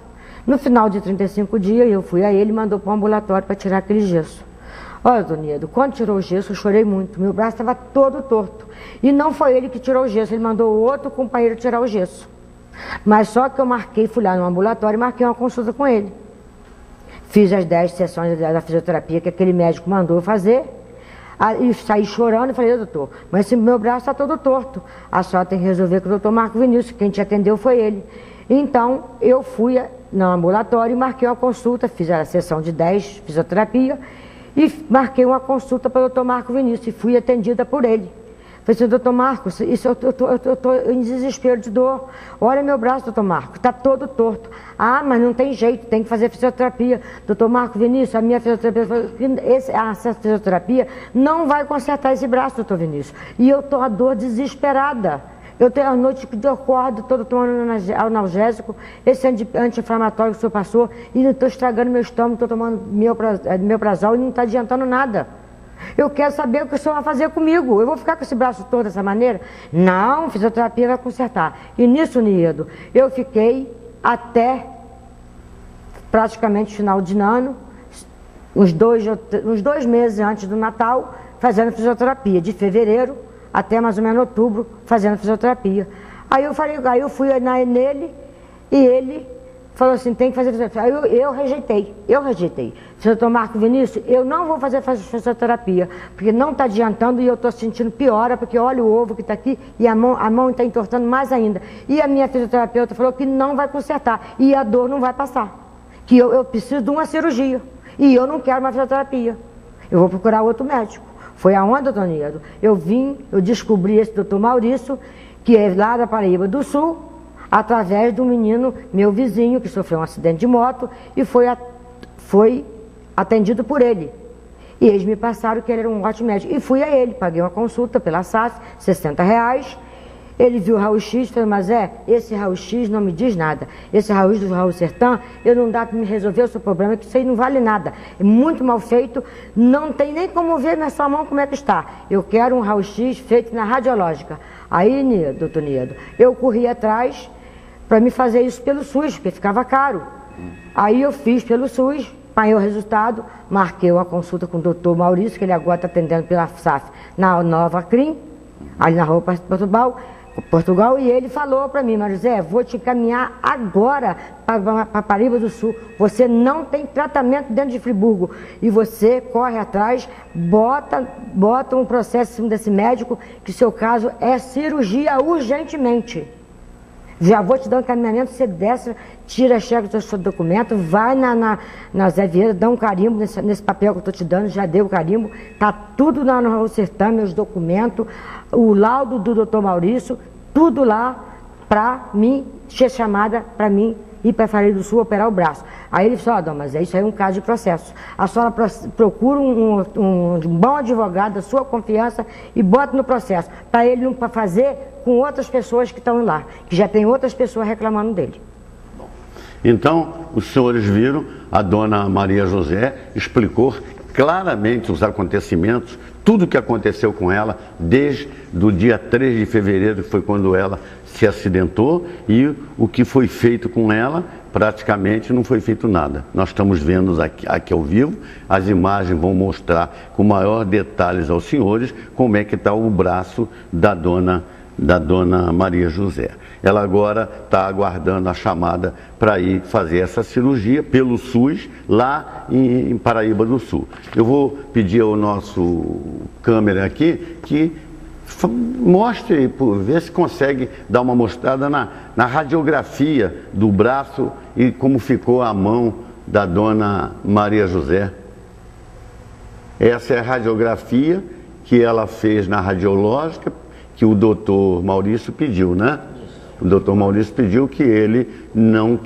No final de 35 dias, eu fui a ele e mandou para o ambulatório para tirar aquele gesso. Olha, Toniedo, quando tirou o gesso, eu chorei muito. Meu braço estava todo torto. E não foi ele que tirou o gesso, ele mandou outro companheiro tirar o gesso. Mas só que eu fui lá no ambulatório e marquei uma consulta com ele. Fiz as 10 sessões da fisioterapia que aquele médico mandou eu fazer. E saí chorando e falei, doutor, mas esse meu braço está todo torto. A senhora tem que resolver com o doutor Marco Vinícius, quem te atendeu foi ele. Então, eu fui no ambulatório e marquei uma consulta, fiz a sessão de 10, fisioterapia, e marquei uma consulta para o doutor Marco Vinícius, e fui atendida por ele. Falei assim, doutor Marcos, eu estou em desespero de dor. Olha meu braço, doutor Marcos, está todo torto. Ah, mas não tem jeito, tem que fazer fisioterapia. Doutor Marco Vinícius, a minha fisioterapia, essa fisioterapia não vai consertar esse braço, doutor Vinícius. E eu estou a dor desesperada. Eu tenho a noite que eu acordo, estou tomando analgésico, esse anti-inflamatório que o senhor passou, e estou estragando meu estômago, estou tomando Omeprazol e não está adiantando nada. Eu quero saber o que o senhor vai fazer comigo. Eu vou ficar com esse braço todo dessa maneira? Não, fisioterapia vai consertar. E nisso, Niedo, eu fiquei até praticamente final de ano, uns dois meses antes do Natal, fazendo fisioterapia, de fevereiro até mais ou menos outubro, fazendo fisioterapia. Aí eu fui nele e ele falou assim, tem que fazer fisioterapia. Aí eu rejeitei. Doutor Marco Vinícius, eu não vou fazer fisioterapia, porque não está adiantando e eu estou sentindo piora, porque olha o ovo que está aqui e a mão está entortando mais ainda. E a minha fisioterapeuta falou que não vai consertar e a dor não vai passar, que eu preciso de uma cirurgia e eu não quero uma fisioterapia. Eu vou procurar outro médico. Foi aonde, doutor Niedo? Eu descobri esse doutor Maurício, que é lá da Paraíba do Sul, através de um menino, meu vizinho, que sofreu um acidente de moto e foi atendido por ele. E eles me passaram que ele era um ótimo médico. E fui a ele, paguei uma consulta pela SAS, R$60. Ele viu o raio-x e falou, mas esse raio-x não me diz nada. Esse raio-x do Raul Sertã, não dá para me resolver o seu problema, que isso aí não vale nada. É muito mal feito, não tem nem como ver na sua mão como é que está. Eu quero um raio-x feito na radiológica. Aí, doutor Niedo, eu corri atrás para me fazer isso pelo SUS, porque ficava caro. Aí eu fiz pelo SUS, apanhei o resultado, marquei uma consulta com o doutor Maurício, que ele agora está atendendo pela SAF, na Nova Crim, ali na rua Portugal, e ele falou para mim, mas José, vou te encaminhar agora para Paraíba do Sul. Você não tem tratamento dentro de Friburgo. E você corre atrás, bota um processo em cima desse médico, que seu caso é cirurgia urgentemente. Já vou te dar um encaminhamento, você desce, tira a cheque do seu documento, vai na Zé Vieira, dá um carimbo nesse papel que eu estou te dando, já deu o carimbo, está tudo lá no Raul Sertã, meus documentos, o laudo do doutor Maurício, tudo lá para mim ser chamada, para mim ir para a Paraíba do Sul operar o braço. Aí ele falou, dona, mas isso aí é um caso de processo. A senhora procura um bom advogado da sua confiança e bota no processo, para ele não fazer com outras pessoas que estão lá, que já tem outras pessoas reclamando dele. Então, os senhores viram, a dona Maria José explicou claramente os acontecimentos, tudo o que aconteceu com ela, desde o dia 3 de fevereiro, que foi quando ela se acidentou, e o que foi feito com ela, praticamente não foi feito nada. Nós estamos vendo aqui ao vivo, as imagens vão mostrar com maior detalhes aos senhores como é que está o braço da dona Maria José. Ela agora está aguardando a chamada para ir fazer essa cirurgia pelo SUS, lá em Paraíba do Sul. Eu vou pedir ao nosso câmera aqui que mostre, ver se consegue dar uma mostrada na radiografia do braço e como ficou a mão da dona Maria José. Essa é a radiografia que ela fez na radiológica, que o doutor Maurício pediu, né? O doutor Maurício pediu que ele não,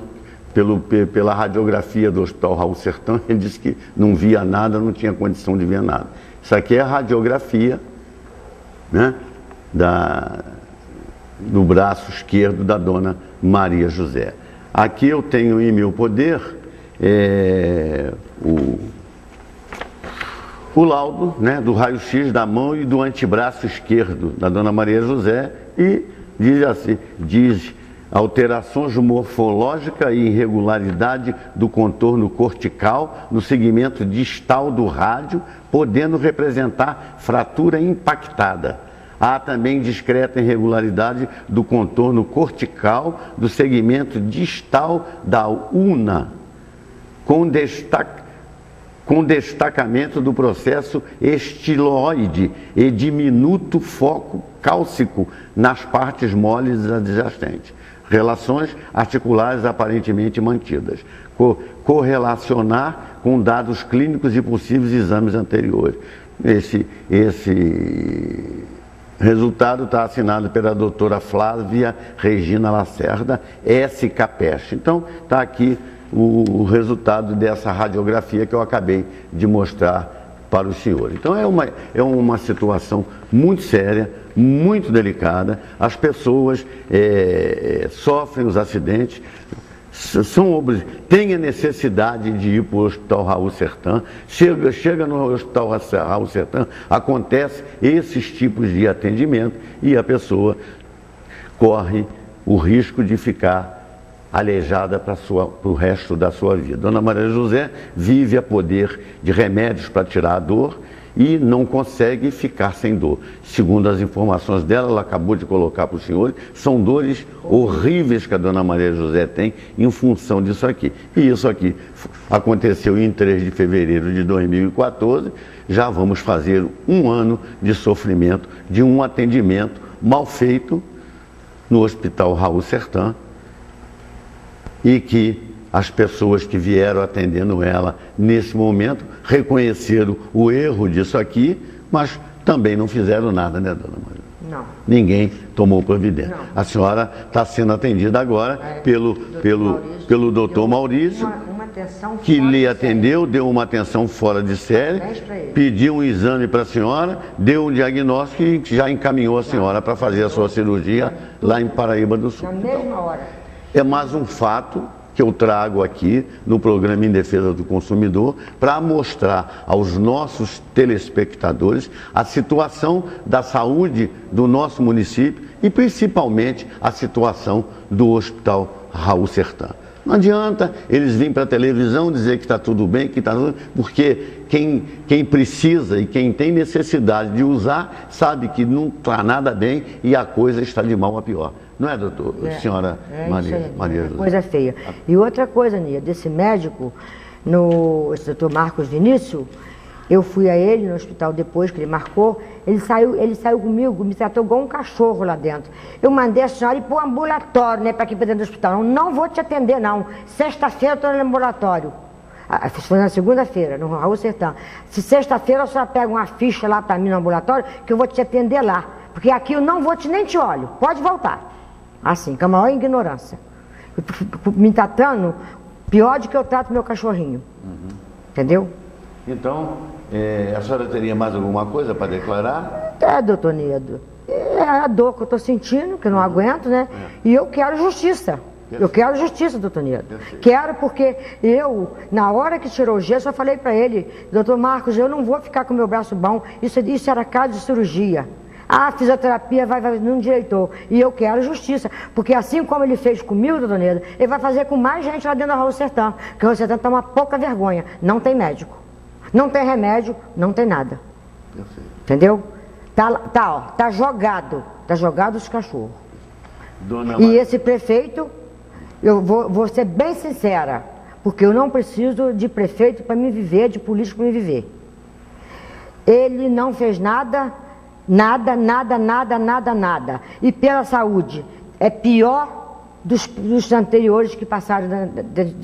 pela radiografia do Hospital Raul Sertã, ele disse que não via nada, não tinha condição de ver nada. Isso aqui é a radiografia, né, do braço esquerdo da dona Maria José. Aqui eu tenho em meu poder o laudo, né, do raio-x da mão e do antebraço esquerdo da dona Maria José, e diz assim, alterações morfológicas e irregularidade do contorno cortical no segmento distal do rádio, podendo representar fratura impactada. Há também discreta irregularidade do contorno cortical do segmento distal da ulna, com com destacamento do processo estiloide e diminuto foco cálcico nas partes moles adjacentes. Relações articulares aparentemente mantidas. Correlacionar com dados clínicos e possíveis exames anteriores. Esse resultado está assinado pela doutora Flávia Regina Lacerda, SCAPEST. Então, está aqui o resultado dessa radiografia que eu acabei de mostrar para o senhor. Então, é uma situação muito séria, muito delicada. As pessoas sofrem os acidentes, tem a necessidade de ir para o Hospital Raul Sertã, chega no Hospital Raul Sertã, acontece esses tipos de atendimento e a pessoa corre o risco de ficar aleijada para o resto da sua vida. Dona Maria José vive a poder de remédios para tirar a dor e não consegue ficar sem dor. Segundo as informações dela, ela acabou de colocar para os senhores, são dores horríveis que a Dona Maria José tem em função disso aqui. E isso aqui aconteceu em 3 de fevereiro de 2014, já vamos fazer 1 ano de sofrimento de um atendimento mal feito no Hospital Raul Sertã, e que as pessoas que vieram atendendo ela nesse momento reconheceram o erro disso aqui, mas também não fizeram nada, né, Dona Maria? Não. Ninguém tomou providência. Não. A senhora está sendo atendida agora pelo doutor Maurício, uma atenção que lhe atendeu, deu uma atenção fora de série, pediu um exame para a senhora, deu um diagnóstico e já encaminhou a senhora para fazer a sua cirurgia lá em Paraíba do Sul. Na mesma hora. É mais um fato que eu trago aqui no programa Em Defesa do Consumidor para mostrar aos nossos telespectadores a situação da saúde do nosso município e principalmente a situação do Hospital Raul Sertã. Não adianta eles virem para a televisão dizer que está tudo bem, que está tudo... porque quem precisa e quem tem necessidade de usar sabe que não está nada bem e a coisa está de mal a pior. Não é, senhora Maria José? Coisa feia. E outra coisa, Nia, desse médico, esse doutor Marcos Vinícius, eu fui a ele no hospital depois que ele marcou, ele saiu comigo, me tratou igual um cachorro lá dentro. Eu mandei a senhora ir para o ambulatório, né, para aqui para dentro do hospital. Não vou te atender, não. Sexta-feira eu estou no ambulatório. Foi na segunda-feira, no Raul Sertã. Se sexta-feira a senhora pega uma ficha lá para mim no ambulatório, que eu vou te atender lá. Porque aqui eu não vou nem te olho. Pode voltar. Assim, com a maior ignorância. Me tratando pior do que eu trato meu cachorrinho. Entendeu? Então, a senhora teria mais alguma coisa para declarar? Doutor Nedo. É a dor que eu estou sentindo, que eu não aguento, né? E eu quero justiça. Eu quero justiça, doutor Nedo. Quero porque na hora que tirou o gesso, eu falei para ele, doutor Marcos, eu não vou ficar com o meu braço bom. Isso era caso de cirurgia. A fisioterapia não direitou. E eu quero justiça. Porque assim como ele fez comigo, doutor Nedo, ele vai fazer com mais gente lá dentro do Raul Sertã. Porque o Raul Sertã está uma pouca vergonha. Não tem médico. Não tem remédio, não tem nada. Entendeu? Tá jogado. Tá jogado os cachorros. E esse prefeito, eu vou ser bem sincera, porque eu não preciso de prefeito para me viver, de político para me viver. Ele não fez nada. Nada. E pela saúde, é pior dos anteriores que passaram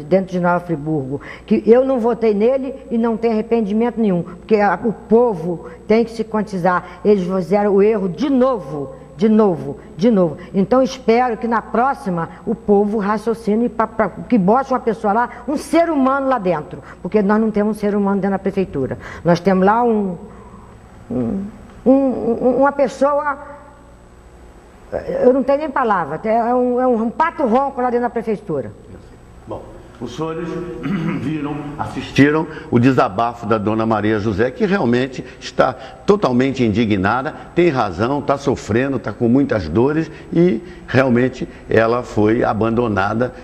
dentro de Nova Friburgo. Que eu não votei nele e não tenho arrependimento nenhum. Porque o povo tem que se conscientizar. Eles fizeram o erro de novo. Então espero que na próxima o povo raciocine para que bote uma pessoa lá, um ser humano lá dentro. Porque nós não temos um ser humano dentro da prefeitura. Nós temos lá uma pessoa, eu não tenho nem palavra, é um pato ronco lá dentro da prefeitura. Bom, os senhores assistiram o desabafo da Dona Maria José, que realmente está totalmente indignada, tem razão, está sofrendo, está com muitas dores e realmente ela foi abandonada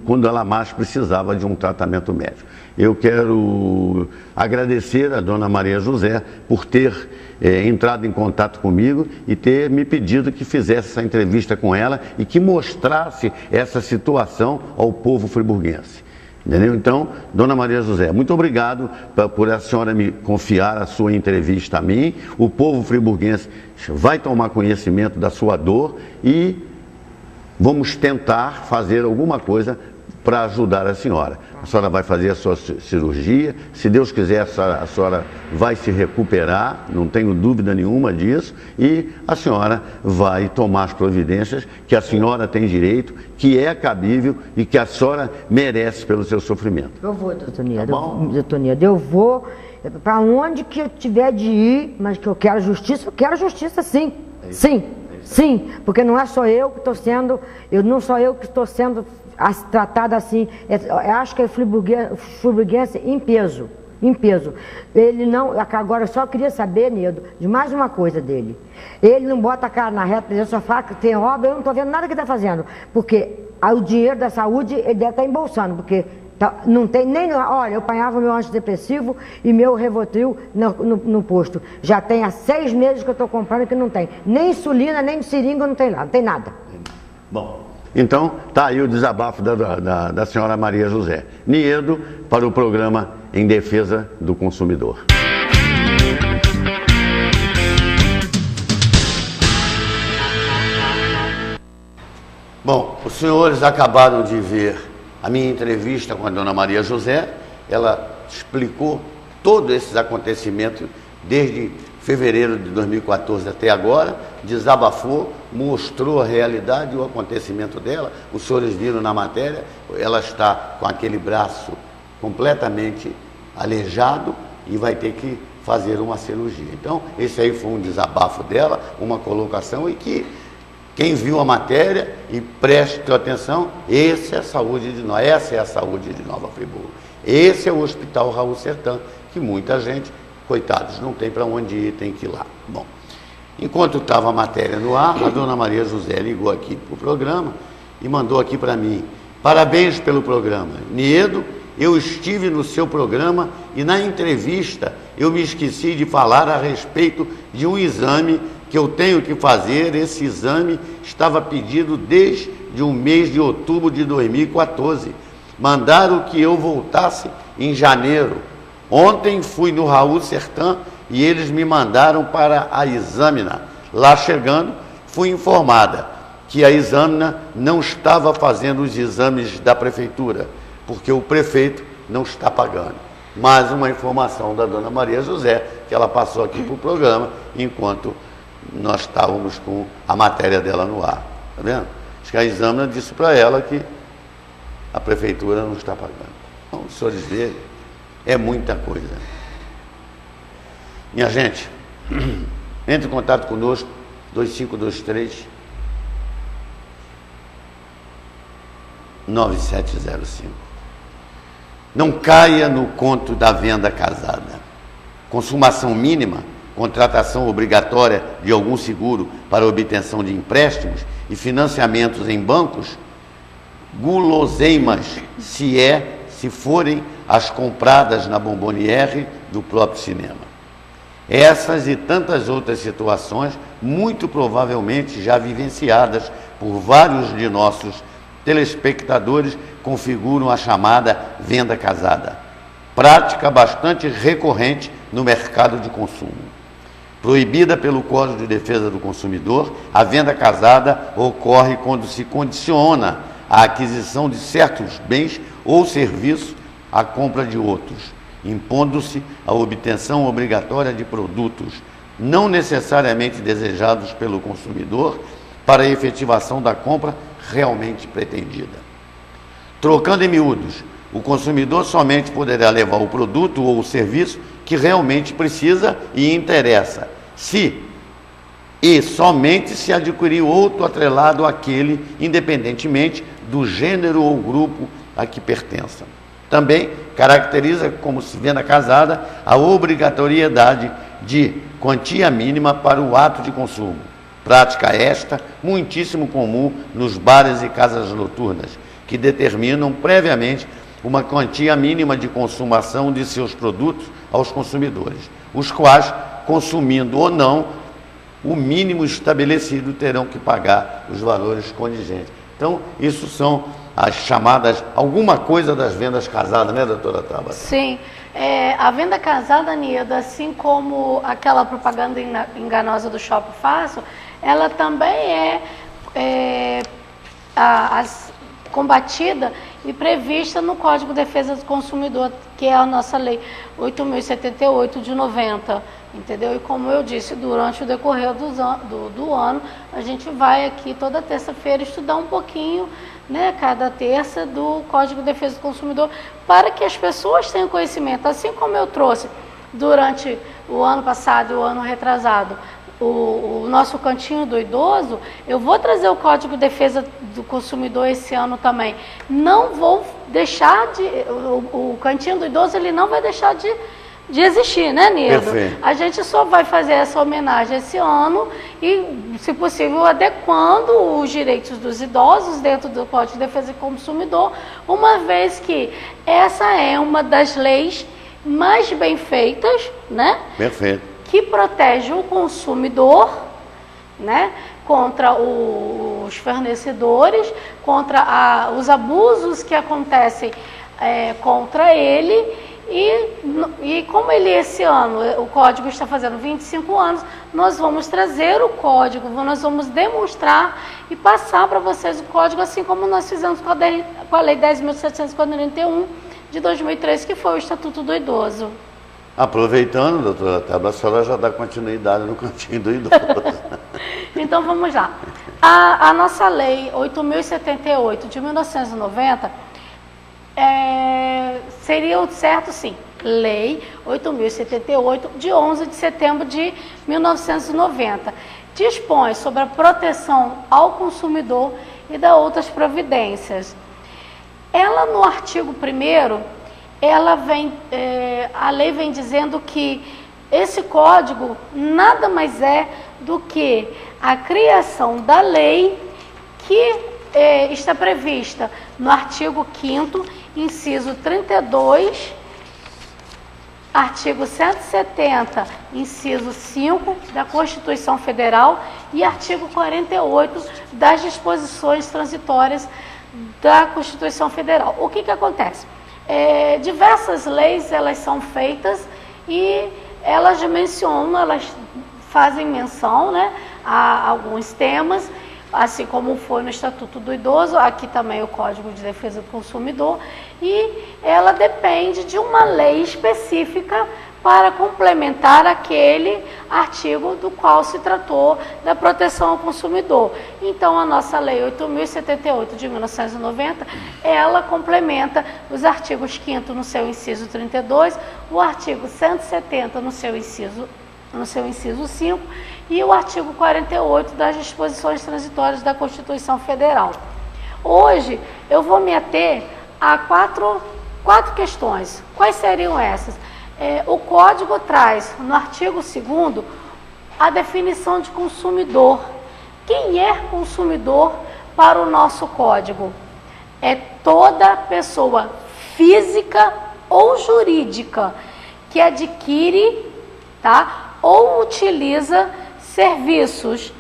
quando ela mais precisava de um tratamento médico. Eu quero agradecer a Dona Maria José por ter entrado em contato comigo e ter me pedido que fizesse essa entrevista com ela e que mostrasse essa situação ao povo friburguense. Entendeu? Então, dona Maria José, muito obrigado por a senhora me confiar a sua entrevista a mim. O povo friburguense vai tomar conhecimento da sua dor e vamos tentar fazer alguma coisa para ajudar a senhora. A senhora vai fazer a sua cirurgia, se Deus quiser a senhora vai se recuperar, não tenho dúvida nenhuma disso, e a senhora vai tomar as providências que a senhora tem direito, que é cabível e que a senhora merece pelo seu sofrimento. Eu vou, doutor Niedo, eu vou para onde que eu tiver de ir, mas que eu quero justiça sim, sim, porque não é só eu que estou sendo, não sou eu que estou sendo tratada assim, eu acho que é friburguense em peso. Ele não, agora eu só queria saber, Niedo, de mais uma coisa dele. Ele não bota a cara na reta, ele só fala que tem obra, eu não estou vendo nada que ele está fazendo, porque o dinheiro da saúde ele deve estar embolsando, porque não tem nem, olha, eu apanhava meu antidepressivo e meu Rivotril no posto. Já tem há 6 meses que eu estou comprando que não tem. Nem insulina, nem seringa não tem lá, não tem nada. Bom, então está aí o desabafo da senhora Maria José. Niedo para o programa Em Defesa do Consumidor. Bom, os senhores acabaram de ver a minha entrevista com a dona Maria José. Ela explicou todos esses acontecimentos desde fevereiro de 2014 até agora, desabafou, mostrou a realidade e o acontecimento dela. Os senhores viram na matéria, ela está com aquele braço completamente aleijado e vai ter que fazer uma cirurgia. Então, esse aí foi um desabafo dela, uma colocação, e que quem viu a matéria e preste atenção, essa é a saúde de Nova Friburgo. Esse é o Hospital Raul Sertã, que muita gente, coitados, não tem para onde ir, tem que ir lá. Bom, enquanto estava a matéria no ar, a dona Maria José ligou aqui para o programa e mandou aqui para mim: parabéns pelo programa. Niedo, eu estive no seu programa e na entrevista eu me esqueci de falar a respeito de um exame que eu tenho que fazer. Esse exame estava pedido desde o mês de outubro de 2014. Mandaram que eu voltasse em janeiro. Ontem fui no Raul Sertã e eles me mandaram para a Examina. Lá chegando, fui informada que a Examina não estava fazendo os exames da prefeitura, porque o prefeito não está pagando. Mais uma informação da dona Maria José, que ela passou aqui para o programa, enquanto nós estávamos com a matéria dela no ar. Está vendo? Acho que a Examina disse para ela que a prefeitura não está pagando. Então, os senhores verem, é muita coisa. Minha gente, entre em contato conosco, 2523-9705. Não caia no conto da venda casada. Consumação mínima, contratação obrigatória de algum seguro para obtenção de empréstimos e financiamentos em bancos, guloseimas, se forem as compradas na Bomboniere do próprio cinema. Essas e tantas outras situações, muito provavelmente já vivenciadas por vários de nossos telespectadores, configuram a chamada venda casada, prática bastante recorrente no mercado de consumo. Proibida pelo Código de Defesa do Consumidor, a venda casada ocorre quando se condiciona a aquisição de certos bens ou serviços à compra de outros, impondo-se a obtenção obrigatória de produtos não necessariamente desejados pelo consumidor para a efetivação da compra realmente pretendida. Trocando em miúdos, o consumidor somente poderá levar o produto ou o serviço que realmente precisa e interessa, somente se adquirir outro atrelado àquele, independentemente do gênero ou grupo a que pertença. Também caracteriza como se venda casada a obrigatoriedade de quantia mínima para o ato de consumo. Prática esta muitíssimo comum nos bares e casas noturnas, que determinam previamente uma quantia mínima de consumação de seus produtos aos consumidores, os quais, consumindo ou não o mínimo estabelecido, terão que pagar os valores contingentes. Então, isso são as chamadas, alguma coisa das vendas casadas, né, doutora Tabata? Sim. A venda casada, Nido, assim como aquela propaganda enganosa do Shopping Fácil, ela também é combatida e prevista no Código de Defesa do Consumidor, que é a nossa lei 8.078 de 90, entendeu? E como eu disse, durante o decorrer do ano, a gente vai aqui toda terça-feira estudar um pouquinho, né, cada terça, do Código de Defesa do Consumidor, para que as pessoas tenham conhecimento, assim como eu trouxe durante o ano passado e o ano retrasado, o nosso cantinho do idoso, eu vou trazer o Código de Defesa do Consumidor esse ano também. Não vou deixar o cantinho do idoso, ele não vai deixar de existir, né, Nildo? Perfeito. A gente só vai fazer essa homenagem esse ano e, se possível, adequando os direitos dos idosos dentro do Código de Defesa do Consumidor, uma vez que essa é uma das leis mais bem feitas, né? Perfeito. Que protege o consumidor, né, contra os fornecedores, contra os abusos que acontecem contra ele. E como ele esse ano, o código está fazendo 25 anos, nós vamos trazer o código, nós vamos demonstrar e passar para vocês o código, assim como nós fizemos com a Lei 10.741 de 2003, que foi o Estatuto do Idoso. Aproveitando, doutora Tabata, a senhora já dá continuidade no cantinho do idoso. Então vamos lá. A nossa lei 8.078 de 1990 seria o certo, sim. Lei 8.078 de 11 de setembro de 1990. Dispõe sobre a proteção ao consumidor e da outras providências. Ela, no artigo 1º, a lei vem dizendo que esse código nada mais é do que a criação da lei que está prevista no artigo 5º, inciso 32, artigo 170, inciso 5 da Constituição Federal e artigo 48 das disposições transitórias da Constituição Federal. O que acontece? Diversas leis, elas são feitas e elas mencionam, elas fazem menção, né, a alguns temas, assim como foi no Estatuto do Idoso, aqui também o Código de Defesa do Consumidor, e ela depende de uma lei específica para complementar aquele artigo do qual se tratou da proteção ao consumidor. Então, a nossa Lei 8.078 de 1990, ela complementa os artigos 5º no seu inciso 32, o artigo 170 no seu inciso 5 e o artigo 48 das disposições transitórias da Constituição Federal. Hoje, eu vou me ater a quatro questões. Quais seriam essas? O Código traz, no artigo 2º, a definição de consumidor. Quem é consumidor para o nosso Código? É toda pessoa física ou jurídica que adquire, tá, ou utiliza serviços,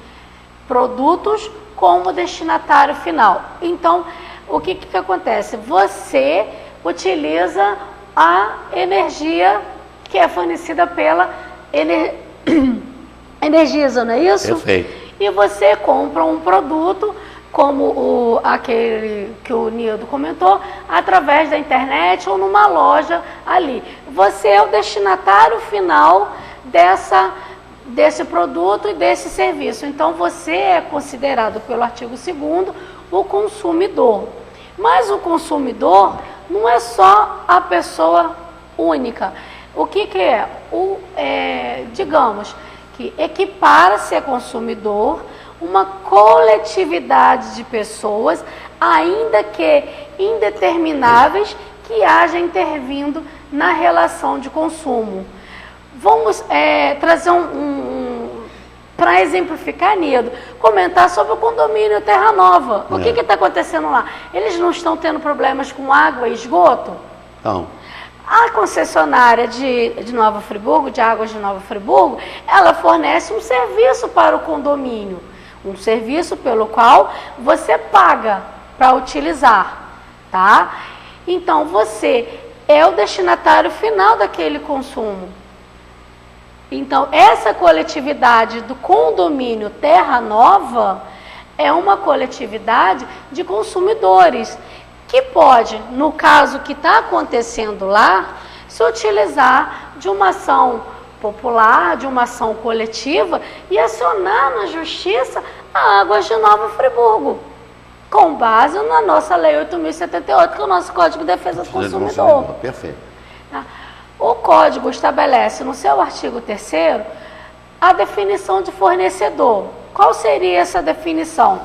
produtos como destinatário final. Então, o que acontece? Você utiliza a energia que é fornecida pela Energisa, não é isso? Perfeito. E você compra um produto, como aquele que o Nildo comentou, através da internet ou numa loja ali. Você é o destinatário final desse produto e desse serviço. Então, você é considerado pelo artigo 2º o consumidor. Mas o consumidor não é só a pessoa única. O que é? Digamos que equipara-se a consumidor uma coletividade de pessoas, ainda que indetermináveis, que haja intervindo na relação de consumo. Vamos trazer para exemplificar, Nildo, comentar sobre o condomínio Terra Nova. O que está acontecendo lá? Eles não estão tendo problemas com água e esgoto? Não. A concessionária de Nova Friburgo, de Águas de Nova Friburgo, ela fornece um serviço para o condomínio. Um serviço pelo qual você paga para utilizar. tá? Então, você é o destinatário final daquele consumo. Então, essa coletividade do condomínio Terra Nova é uma coletividade de consumidores que pode, no caso que está acontecendo lá, se utilizar de uma ação popular, de uma ação coletiva e acionar na justiça a Águas de Nova Friburgo, com base na nossa Lei 8.078, que é o nosso Código de Defesa do Consumidor. Perfeito. Tá? O Código estabelece no seu artigo 3º a definição de fornecedor. Qual seria essa definição?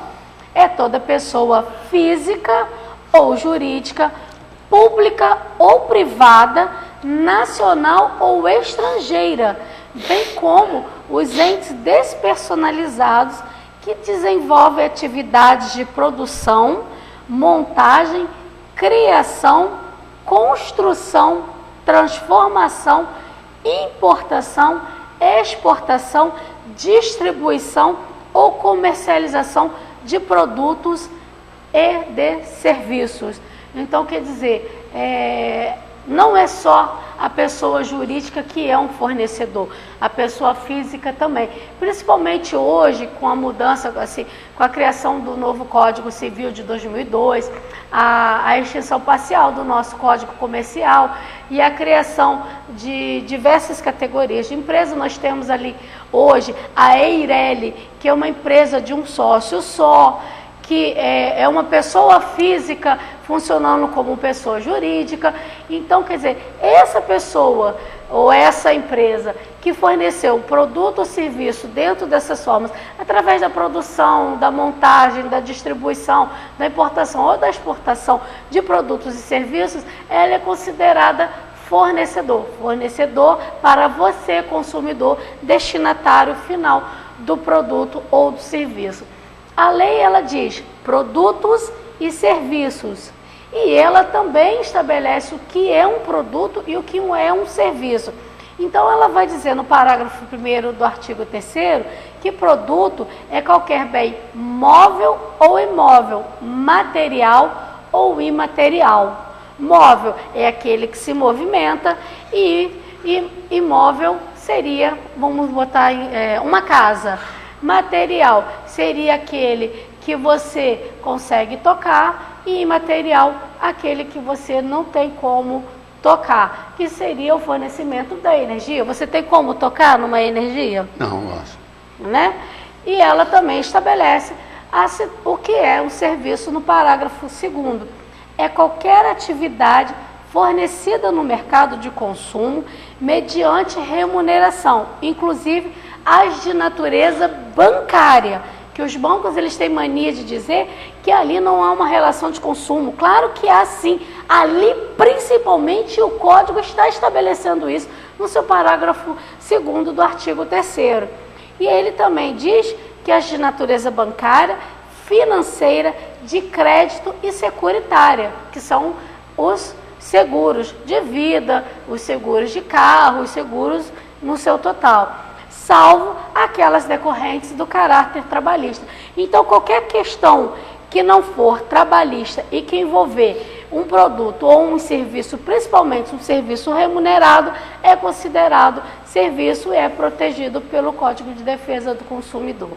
É toda pessoa física ou jurídica, pública ou privada, nacional ou estrangeira, bem como os entes despersonalizados que desenvolvem atividades de produção, montagem, criação, construção, transformação, importação, exportação, distribuição ou comercialização de produtos e de serviços. Então, quer dizer, não é só a pessoa jurídica que é um fornecedor, a pessoa física também. Principalmente hoje, com a mudança, assim, com a criação do novo Código Civil de 2002, a extinção parcial do nosso Código Comercial e a criação de diversas categorias de empresas. Nós temos ali hoje a Eireli, que é uma empresa de um sócio só, que é uma pessoa física funcionando como pessoa jurídica. Então, quer dizer, essa pessoa ou essa empresa que forneceu um produto ou serviço dentro dessas formas, através da produção, da montagem, da distribuição, da importação ou da exportação de produtos e serviços, ela é considerada fornecedor. Fornecedor para você, consumidor, destinatário final do produto ou do serviço. A lei, ela diz produtos e serviços. E ela também estabelece o que é um produto e o que é um serviço. Então, ela vai dizer no parágrafo 1º do artigo 3º que produto é qualquer bem móvel ou imóvel, material ou imaterial. Móvel é aquele que se movimenta e imóvel seria, vamos botar uma casa. Material seria aquele que você consegue tocar e imaterial aquele que você não tem como tocar, que seria o fornecimento da energia. Você tem como tocar numa energia? Não, acho. Né? E ela também estabelece o que é um serviço no parágrafo 2º. É qualquer atividade fornecida no mercado de consumo mediante remuneração, inclusive as de natureza bancária, que os bancos eles têm mania de dizer que ali não há uma relação de consumo. Claro que há sim, ali principalmente o Código está estabelecendo isso no seu parágrafo 2º do artigo 3º. E ele também diz que as de natureza bancária, financeira, de crédito e securitária, que são os seguros de vida, os seguros de carro, os seguros no seu total, salvo aquelas decorrentes do caráter trabalhista. Então, qualquer questão que não for trabalhista e que envolver um produto ou um serviço, principalmente um serviço remunerado, é considerado serviço e é protegido pelo Código de Defesa do Consumidor.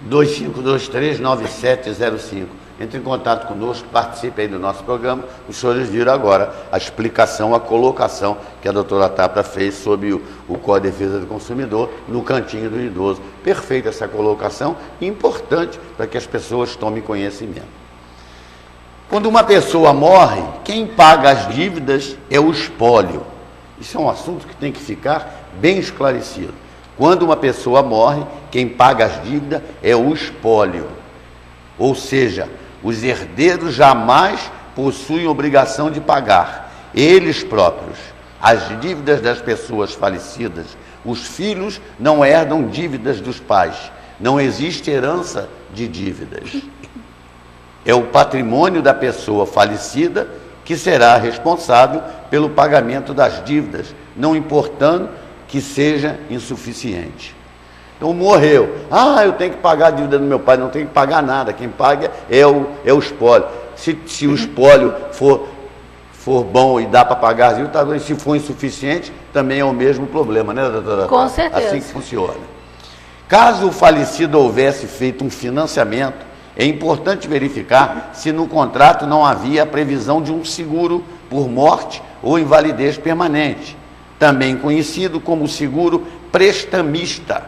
25239705. Entre em contato conosco, participe aí do nosso programa. Os senhores viram agora a explicação, a colocação que a doutora Tapra fez sobre o Código de Defesa do Consumidor no cantinho do idoso. Perfeita essa colocação, importante para que as pessoas tomem conhecimento. Quando uma pessoa morre, quem paga as dívidas é o espólio. Isso é um assunto que tem que ficar bem esclarecido. Quando uma pessoa morre, quem paga as dívidas é o espólio. Ou seja, os herdeiros jamais possuem obrigação de pagar, eles próprios, as dívidas das pessoas falecidas. Os filhos não herdam dívidas dos pais. Não existe herança de dívidas. É o patrimônio da pessoa falecida que será responsável pelo pagamento das dívidas, não importando que seja insuficiente. Então morreu. Ah, eu tenho que pagar a dívida do meu pai. Não tenho que pagar nada. Quem paga é o espólio. Se o espólio for bom e dá para pagar as dívidas, se for insuficiente, também é o mesmo problema, né, doutora? Com certeza. Assim que funciona. Caso o falecido houvesse feito um financiamento, é importante verificar se no contrato não havia a previsão de um seguro por morte ou invalidez permanente, também conhecido como seguro prestamista,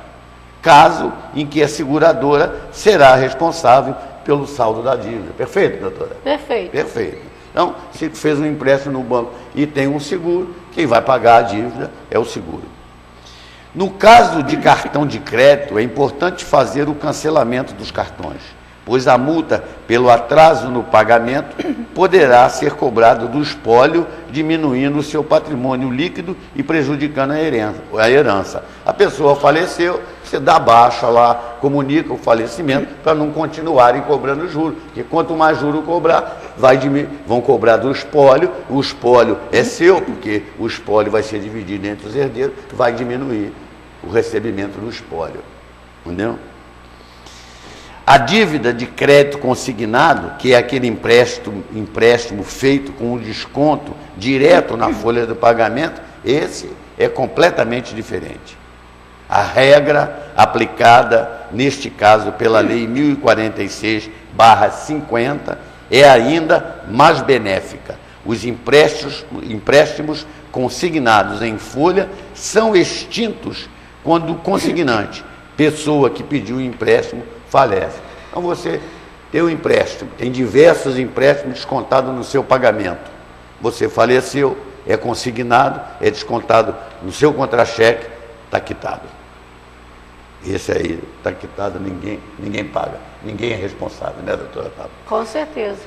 caso em que a seguradora será responsável pelo saldo da dívida. Perfeito, doutora? Perfeito. Perfeito. Então, se fez um empréstimo no banco e tem um seguro, quem vai pagar a dívida é o seguro. No caso de cartão de crédito, é importante fazer o cancelamento dos cartões, pois a multa pelo atraso no pagamento poderá ser cobrada do espólio, diminuindo o seu patrimônio líquido e prejudicando a herança. A pessoa faleceu, você dá baixa lá, comunica o falecimento para não continuarem cobrando juros, porque quanto mais juros cobrar, vão cobrar do espólio, o espólio é seu, porque o espólio vai ser dividido entre os herdeiros, vai diminuir o recebimento do espólio. Entendeu? A dívida de crédito consignado, que é aquele empréstimo feito com um desconto direto na folha do pagamento, esse é completamente diferente. A regra aplicada, neste caso, pela Lei 1046/50, é ainda mais benéfica. Os empréstimos consignados em folha são extintos quando o consignante, pessoa que pediu o empréstimo, falece. Então você tem um empréstimo, tem diversos empréstimos descontados no seu pagamento. Você faleceu, é consignado, é descontado no seu contra-cheque, está quitado. Esse aí está quitado, ninguém paga, ninguém é responsável, né, doutora Tábua? Com certeza.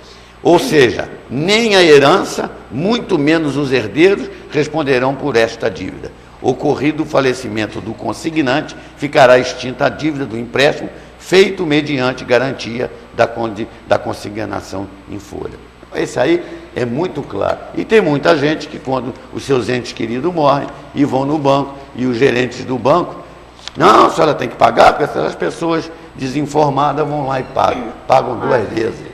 Ou seja, nem a herança, muito menos os herdeiros, responderão por esta dívida. Ocorrido o falecimento do consignante, ficará extinta a dívida do empréstimo, feito mediante garantia da consignação em folha. Esse aí é muito claro. E tem muita gente que, quando os seus entes queridos morrem, e vão no banco, e os gerentes do banco, não, a senhora tem que pagar, porque as pessoas desinformadas vão lá e pagam duas vezes,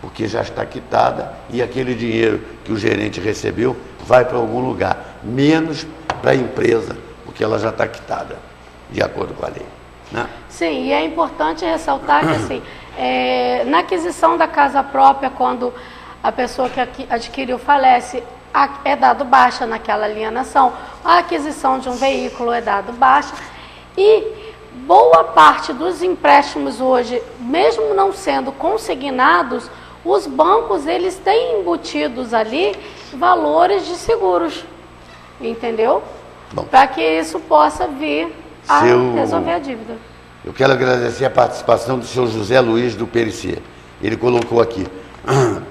porque já está quitada, e aquele dinheiro que o gerente recebeu vai para algum lugar, menos para a empresa, porque ela já está quitada, de acordo com a lei. Né? Sim, e é importante ressaltar que assim, na aquisição da casa própria, quando a pessoa que adquiriu falece, é dado baixa naquela alienação, a aquisição de um veículo é dado baixa, e boa parte dos empréstimos hoje, mesmo não sendo consignados, os bancos eles têm embutidos ali valores de seguros, entendeu? Para que isso possa vir a resolver a dívida. Eu quero agradecer a participação do senhor José Luiz do PRC. Ele colocou aqui: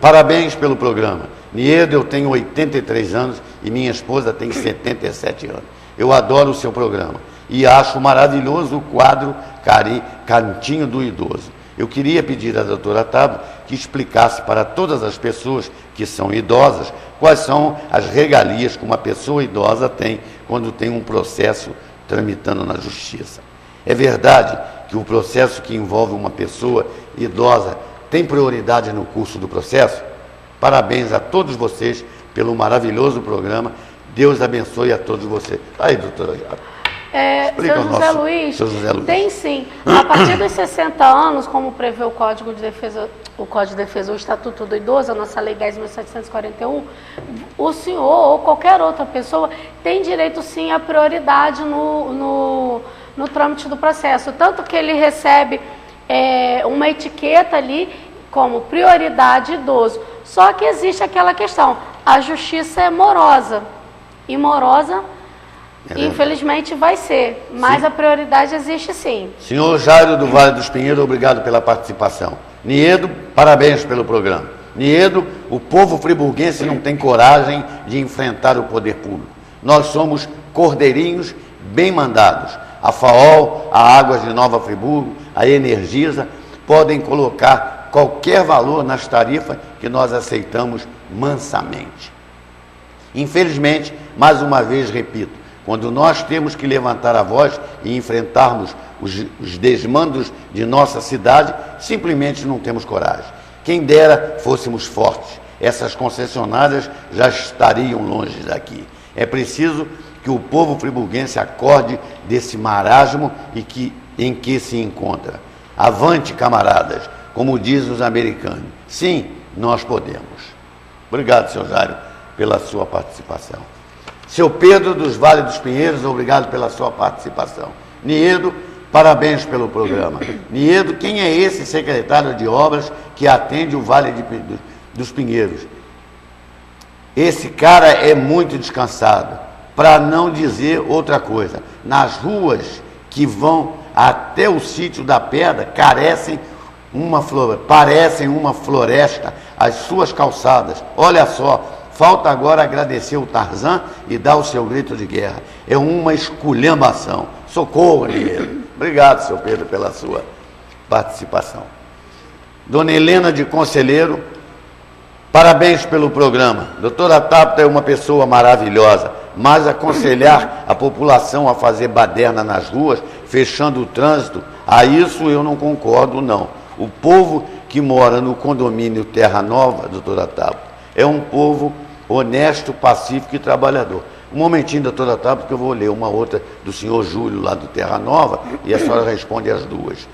parabéns pelo programa. Niedo, eu tenho 83 anos e minha esposa tem 77 anos. Eu adoro o seu programa e acho maravilhoso o quadro Cantinho do Idoso. Eu queria pedir à doutora Tábua que explicasse para todas as pessoas que são idosas quais são as regalias que uma pessoa idosa tem quando tem um processo tramitando na justiça. É verdade que o processo que envolve uma pessoa idosa tem prioridade no curso do processo? Parabéns a todos vocês pelo maravilhoso programa. Deus abençoe a todos vocês. Aí, doutora. Seu José Luiz, tem sim. A partir dos 60 anos, como prevê o Código de Defesa, o Estatuto do Idoso, a nossa Lei 10.741, o senhor ou qualquer outra pessoa tem direito sim à prioridade no trâmite do processo. Tanto que ele recebe uma etiqueta ali como prioridade idoso. Só que existe aquela questão, a justiça é morosa. E morosa, infelizmente, vai ser, mas sim, a prioridade existe sim. Senhor Jairo do Vale dos Pinheiros, obrigado pela participação. Niedo, parabéns pelo programa. Niedo, o povo friburguense não tem coragem de enfrentar o poder público. Nós somos cordeirinhos bem mandados. A FAOL, a Águas de Nova Friburgo, a Energisa, podem colocar qualquer valor nas tarifas que nós aceitamos mansamente. Infelizmente, mais uma vez repito, Quando nós temos que levantar a voz e enfrentarmos os desmandos de nossa cidade, simplesmente não temos coragem. Quem dera fôssemos fortes, essas concessionárias já estariam longe daqui. É preciso que o povo friburguense acorde desse marasmo em que se encontra. Avante, camaradas, como dizem os americanos. Sim, nós podemos. Obrigado, seu Jário, pela sua participação. Seu Pedro dos Vale dos Pinheiros, obrigado pela sua participação. Niedo, parabéns pelo programa. Niedo, quem é esse secretário de obras que atende o Vale dos Pinheiros? Esse cara é muito descansado, para não dizer outra coisa. Nas ruas que vão até o sítio da Pedra, parecem uma floresta, as suas calçadas. Olha só, falta agora agradecer o Tarzan e dar o seu grito de guerra. É uma esculhambação. Socorro, Niedo. Obrigado, seu Pedro, pela sua participação. Dona Helena de Conselheiro, parabéns pelo programa. Doutora Tabata é uma pessoa maravilhosa, mas aconselhar a população a fazer baderna nas ruas, fechando o trânsito, a isso eu não concordo, não. O povo que mora no condomínio Terra Nova, doutora Tabata, é um povo honesto, pacífico e trabalhador. Um momentinho, doutora Tabata, que eu vou ler uma outra do senhor Júlio, lá do Terra Nova, e a senhora responde as duas.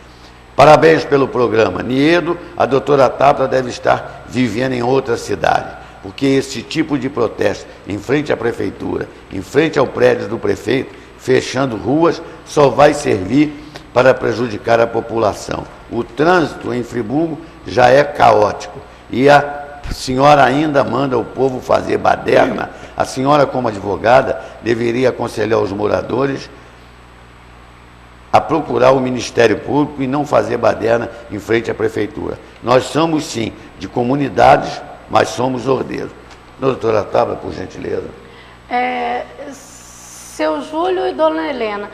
Parabéns pelo programa. Niedo, a doutora Tabata deve estar vivendo em outra cidade, porque esse tipo de protesto em frente à prefeitura, em frente ao prédio do prefeito, fechando ruas, só vai servir para prejudicar a população. O trânsito em Friburgo já é caótico e a senhora ainda manda o povo fazer baderna. A senhora, como advogada, deveria aconselhar os moradores a procurar o Ministério Público e não fazer baderna em frente à prefeitura. Nós somos, sim, de comunidades, mas somos ordeiros. Doutora Tabata, por gentileza. Seu Júlio e Dona Helena,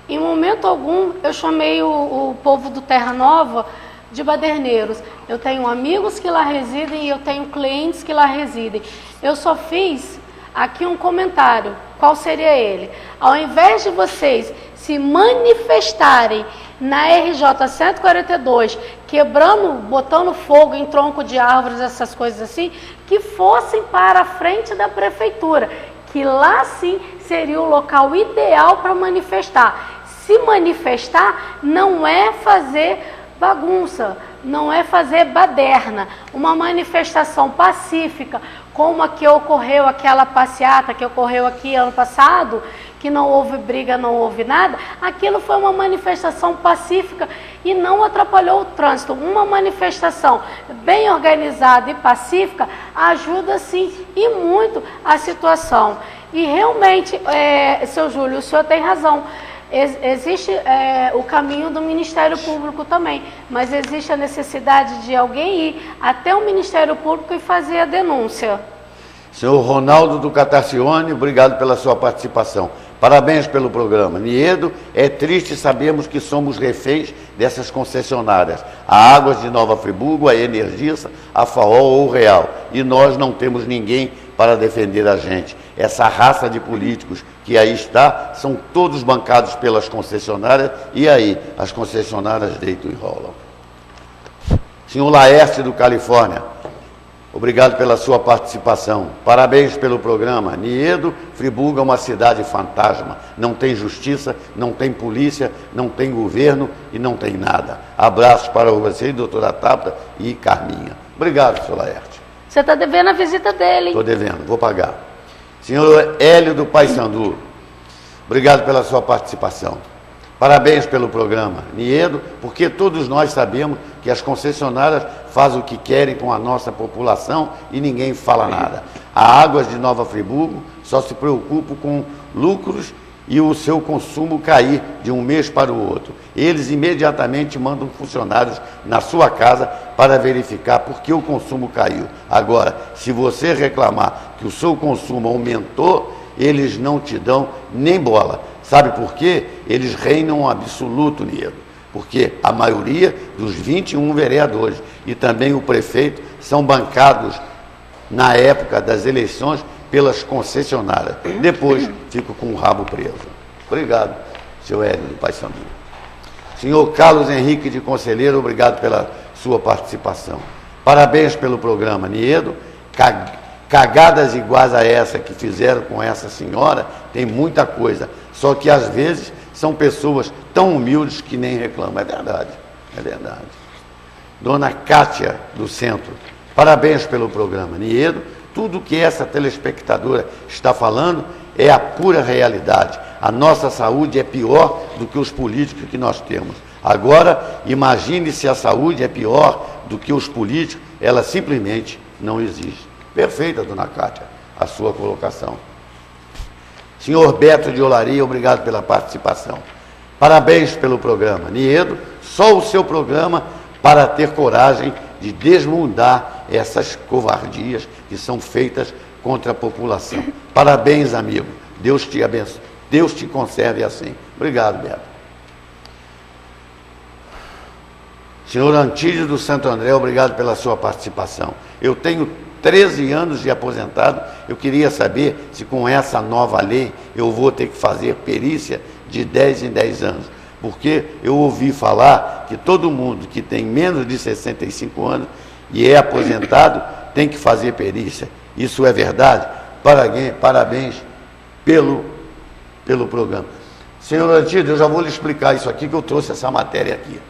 em momento algum eu chamei o povo do Terra Nova de baderneiros. Eu tenho amigos que lá residem e eu tenho clientes que lá residem. Eu só fiz aqui um comentário. Qual seria ele? Ao invés de vocês se manifestarem na RJ 142, quebrando, botando fogo em tronco de árvores, essas coisas assim, que fossem para a frente da prefeitura, que lá sim seria o local ideal para manifestar. Se manifestar não é fazer bagunça, não é fazer baderna. Uma manifestação pacífica, como a que ocorreu, aquela passeata que ocorreu aqui ano passado, que não houve briga, não houve nada, aquilo foi uma manifestação pacífica e não atrapalhou o trânsito. Uma manifestação bem organizada e pacífica ajuda sim e muito a situação. E realmente, seu Júlio, o senhor tem razão. Existe o caminho do Ministério Público também, mas existe a necessidade de alguém ir até o Ministério Público e fazer a denúncia. Senhor Ronaldo do Catarcione, obrigado pela sua participação. Parabéns pelo programa. Niedo, é triste sabermos que somos reféns dessas concessionárias, a Águas de Nova Friburgo, a Energisa, a FAO ou Real, e nós não temos ninguém para defender a gente. Essa raça de políticos que aí está, são todos bancados pelas concessionárias, e aí as concessionárias deitam e rolam. Senhor Laerte do Califórnia, obrigado pela sua participação. Parabéns pelo programa. Niedo, Friburgo é uma cidade fantasma. Não tem justiça, não tem polícia, não tem governo e não tem nada. Abraços para você, doutora Tabata e Carminha. Obrigado, senhor Laerte. Você está devendo a visita dele, hein? Estou devendo, vou pagar. Senhor Hélio do Paissandu, obrigado pela sua participação. Parabéns pelo programa. Niedo, porque todos nós sabemos que as concessionárias fazem o que querem com a nossa população e ninguém fala nada. A Águas de Nova Friburgo só se preocupa com lucros e o seu consumo cair de um mês para o outro. Eles imediatamente mandam funcionários na sua casa para verificar por que o consumo caiu. Agora, se você reclamar que o seu consumo aumentou, eles não te dão nem bola. Sabe por quê? Eles reinam absoluto, Niedo. Porque a maioria dos 21 vereadores e também o prefeito são bancados na época das eleições pelas concessionárias. Depois fico com o rabo preso. Obrigado, senhor Hélio do Paysandu. Senhor Carlos Henrique de Conselheiro, obrigado pela sua participação. Parabéns pelo programa. Niedo, cagadas iguais a essa que fizeram com essa senhora, tem muita coisa. Só que às vezes são pessoas tão humildes que nem reclamam. É verdade, é verdade. Dona Cátia do Centro, parabéns pelo programa. Niedo, tudo que essa telespectadora está falando é a pura realidade. A nossa saúde é pior do que os políticos que nós temos. Agora, imagine se a saúde é pior do que os políticos, ela simplesmente não existe. Perfeita, dona Cátia, a sua colocação. Senhor Beto de Olaria, obrigado pela participação. Parabéns pelo programa. Niedo, só o seu programa para ter coragem de desmudar essas covardias que são feitas contra a população. Parabéns, amigo. Deus te abençoe. Deus te conserve assim. Obrigado, Beto. Senhor Antídio do Santo André, obrigado pela sua participação. Eu tenho 13 anos de aposentado, eu queria saber se com essa nova lei eu vou ter que fazer perícia de 10 em 10 anos. Porque eu ouvi falar que todo mundo que tem menos de 65 anos e é aposentado tem que fazer perícia. Isso é verdade? Parabéns pelo programa. Senhor Antídio, eu já vou lhe explicar isso aqui, que eu trouxe essa matéria aqui.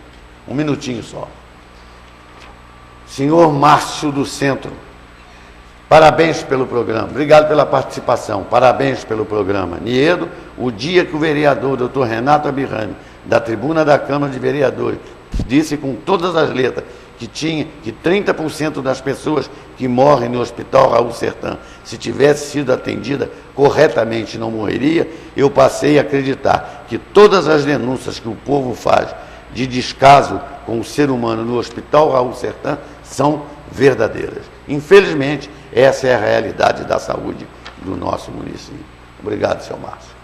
Um minutinho só. Senhor Márcio do Centro, parabéns pelo programa. Obrigado pela participação. Parabéns pelo programa. Niedo, o dia que o vereador Dr. Renato Abirrani, da tribuna da Câmara de Vereadores, disse com todas as letras que 30% das pessoas que morrem no Hospital Raul Sertã, se tivesse sido atendida corretamente, não morreria, eu passei a acreditar que todas as denúncias que o povo faz de descaso com o ser humano no Hospital Raul Sertã são verdadeiras. Infelizmente, essa é a realidade da saúde do nosso município. Obrigado, seu Márcio.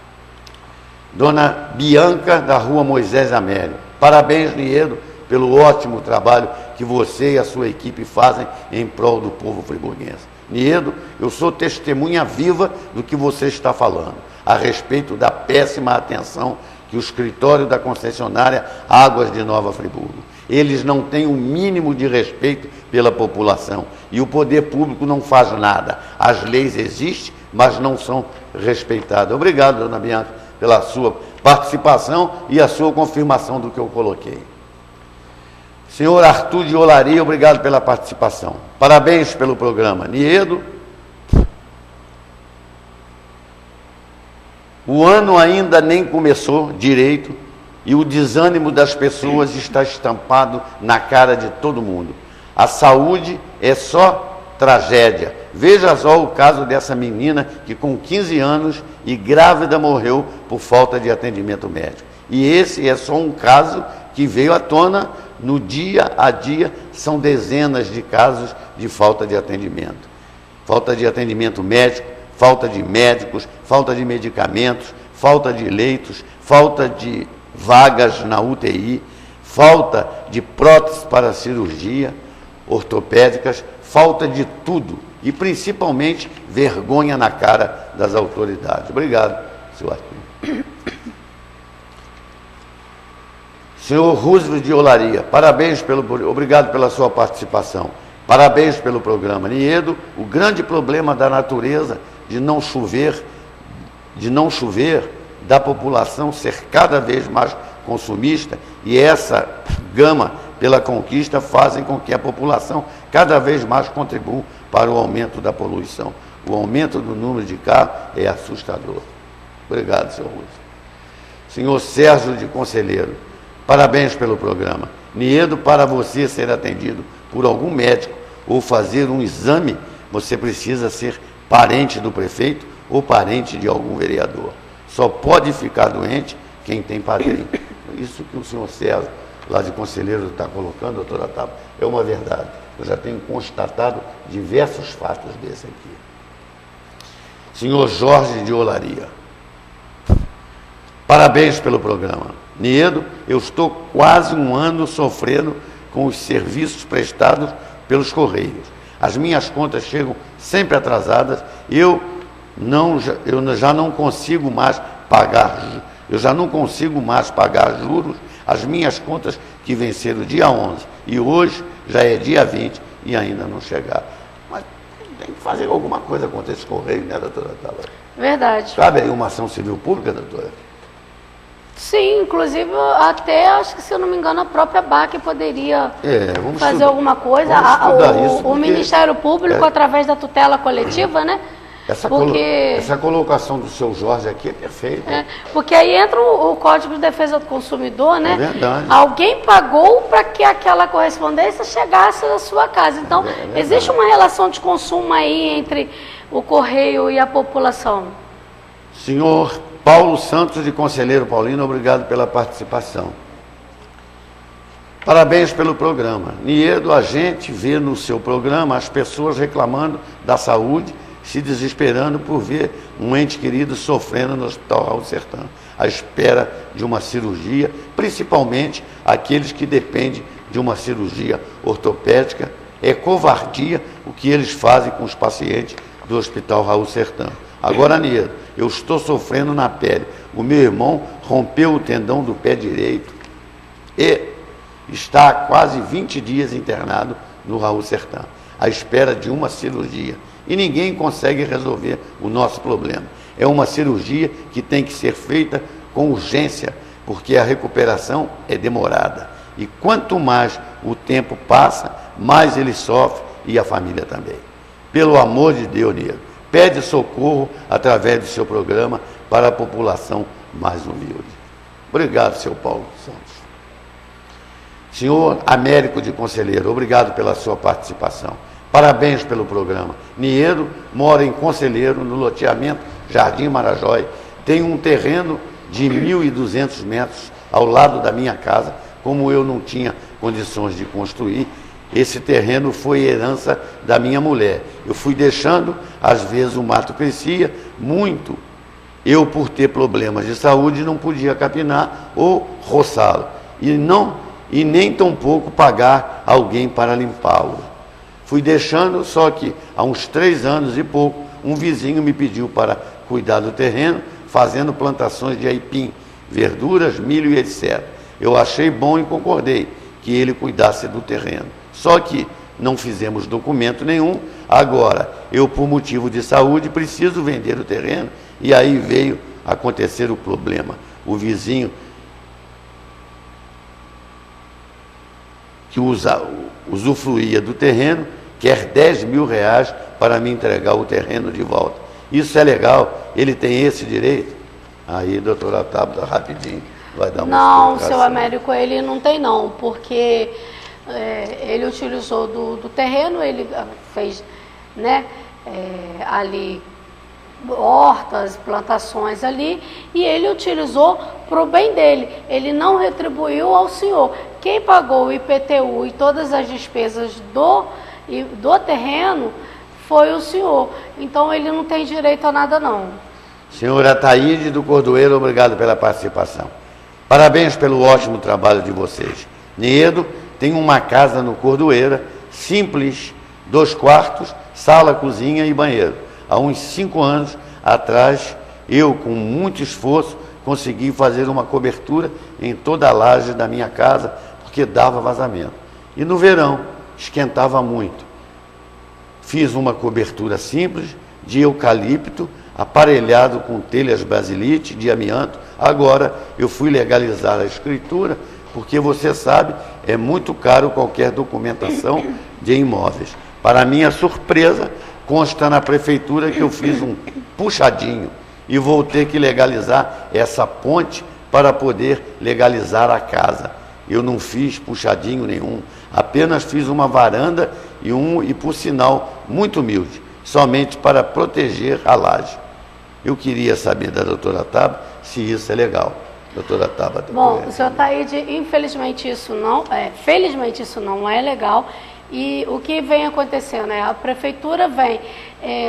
Dona Bianca, da Rua Moisés Amélio. Parabéns, Niedo, pelo ótimo trabalho que você e a sua equipe fazem em prol do povo friburguense. Niedo, eu sou testemunha viva do que você está falando, a respeito da péssima atenção que o escritório da concessionária Águas de Nova Friburgo. Eles não têm o mínimo de respeito pela população e o poder público não faz nada. As leis existem, mas não são respeitadas. Obrigado, dona Bianca, pela sua participação e a sua confirmação do que eu coloquei. Senhor Arthur de Olaria, obrigado pela participação. Parabéns pelo programa. Niedo, o ano ainda nem começou direito e o desânimo das pessoas está estampado na cara de todo mundo. A saúde é só tragédia. Veja só o caso dessa menina que com 15 anos e grávida morreu por falta de atendimento médico. E esse é só um caso que veio à tona no dia a dia, são dezenas de casos de falta de atendimento. Falta de atendimento médico, falta de médicos, falta de medicamentos, falta de leitos, falta de vagas na UTI, falta de próteses para cirurgia ortopédicas, falta de tudo e principalmente vergonha na cara das autoridades. Obrigado, senhor Arthur. Senhor Roosevelt de Olaria, parabéns obrigado pela sua participação. Parabéns pelo programa. Niedo, o grande problema da natureza de não chover, da população ser cada vez mais consumista, e essa gama pela conquista fazem com que a população cada vez mais contribua para o aumento da poluição. O aumento do número de carros é assustador. Obrigado, senhor Roosevelt. Senhor Sérgio de Conselheiro, parabéns pelo programa. Niedo, para você ser atendido por algum médico ou fazer um exame, você precisa ser parente do prefeito ou parente de algum vereador. Só pode ficar doente quem tem padrinho. Isso que o senhor Sérgio, lá de Conselheiro, está colocando, doutora Tapa, é uma verdade. Eu já tenho constatado diversos fatos desse aqui. Senhor Jorge de Olaria, parabéns pelo programa. Niedo, eu estou quase um ano sofrendo com os serviços prestados pelos Correios. As minhas contas chegam sempre atrasadas. Eu eu já não consigo mais pagar, juros, as minhas contas que venceram dia 11 e hoje já é dia 20 e ainda não chegaram. Mas tem que fazer alguma coisa contra esse correio, né, doutora Tabata? Verdade. Cabe aí uma ação civil pública, doutora? Sim, inclusive até acho que, se eu não me engano, a própria BAC poderia fazer alguma coisa. O Ministério Público, através da tutela coletiva, né? Essa colocação do seu Jorge aqui é perfeita. Porque aí entra o Código de Defesa do Consumidor, né? É verdade. Alguém pagou para que aquela correspondência chegasse à sua casa. Então, existe uma relação de consumo aí entre o correio e a população. Senhor Paulo Santos, de Conselheiro Paulino, obrigado pela participação. Parabéns pelo programa. Niedo, a gente vê no seu programa as pessoas reclamando da saúde, se desesperando por ver um ente querido sofrendo no Hospital Raul Sertã, à espera de uma cirurgia, principalmente aqueles que dependem de uma cirurgia ortopédica. É covardia o que eles fazem com os pacientes do Hospital Raul Sertã. Agora, Niedo, eu estou sofrendo na pele. O meu irmão rompeu o tendão do pé direito e está há quase 20 dias internado no Raul Sertã, à espera de uma cirurgia. E ninguém consegue resolver o nosso problema. É uma cirurgia que tem que ser feita com urgência, porque a recuperação é demorada. E quanto mais o tempo passa, mais ele sofre e a família também. Pelo amor de Deus, Niedo, pede socorro através do seu programa para a população mais humilde. Obrigado, seu Paulo Santos. Senhor Américo de Conselheiro, obrigado pela sua participação. Parabéns pelo programa. Niedo mora em Conselheiro, no loteamento Jardim Marajói. Tem um terreno de 1.200 metros ao lado da minha casa. Como eu não tinha condições de construir, esse terreno foi herança da minha mulher. Eu fui deixando, às vezes o mato crescia muito. Eu, por ter problemas de saúde, não podia capinar ou roçá-lo. E nem tampouco pagar alguém para limpá-lo. Fui deixando, só que há uns 3 anos e pouco, um vizinho me pediu para cuidar do terreno, fazendo plantações de aipim, verduras, milho e etc. Eu achei bom e concordei que ele cuidasse do terreno. Só que não fizemos documento nenhum. Agora, eu, por motivo de saúde, preciso vender o terreno. E aí veio acontecer o problema. O vizinho que usufruía do terreno quer 10 mil reais para me entregar o terreno de volta. Isso é legal? Ele tem esse direito? Aí, doutora Tabata, rapidinho, vai dar uma Não, explicação. seu Américo, ele não tem não, porque ele utilizou do terreno, ele fez, né, ali hortas, plantações ali, e ele utilizou para o bem dele. Ele não retribuiu ao senhor. Quem pagou o IPTU e todas as despesas do terreno foi o senhor. Então ele não tem direito a nada não. Senhora Taíde do Cordoeiro, obrigado pela participação. Parabéns pelo ótimo trabalho de vocês. Niedo tem uma casa no Cordoeira, simples, 2 quartos, sala, cozinha e banheiro. Há uns 5 anos atrás, eu, com muito esforço, consegui fazer uma cobertura em toda a laje da minha casa, porque dava vazamento. E no verão, esquentava muito. Fiz uma cobertura simples, de eucalipto, aparelhado com telhas basilite, de amianto. Agora, eu fui legalizar a escritura, porque você sabe, é muito caro qualquer documentação de imóveis. Para minha surpresa, consta na prefeitura que eu fiz um puxadinho e vou ter que legalizar essa ponte para poder legalizar a casa. Eu não fiz puxadinho nenhum, apenas fiz uma varanda e por sinal, muito humilde, somente para proteger a laje. Eu queria saber da doutora Tabata se isso é legal. Doutora Tabata. Bom, senhor Taíde, infelizmente felizmente isso não é legal. E o que vem acontecendo é a prefeitura vem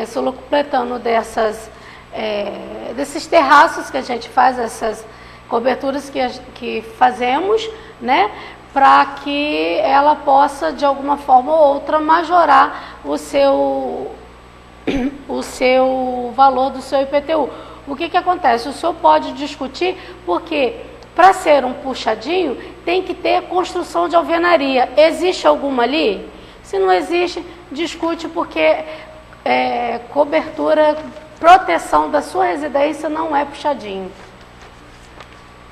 se completando desses terraços que a gente faz, essas coberturas que fazemos, né, para que ela possa, de alguma forma ou outra, majorar o seu valor do seu IPTU. O que acontece? O senhor pode discutir porque para ser um puxadinho tem que ter construção de alvenaria. Existe alguma ali? Se não existe, discute porque cobertura, proteção da sua residência não é puxadinho.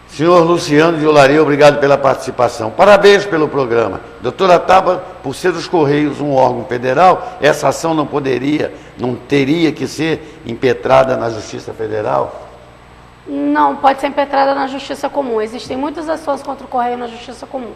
Senhor Luciano de Olaria, obrigado pela participação. Parabéns pelo programa. Doutora Taba, por ser os Correios um órgão federal, essa ação não teria que ser impetrada na Justiça Federal? Não, pode ser impetrada na Justiça Comum. Existem muitas ações contra o Correio na Justiça Comum.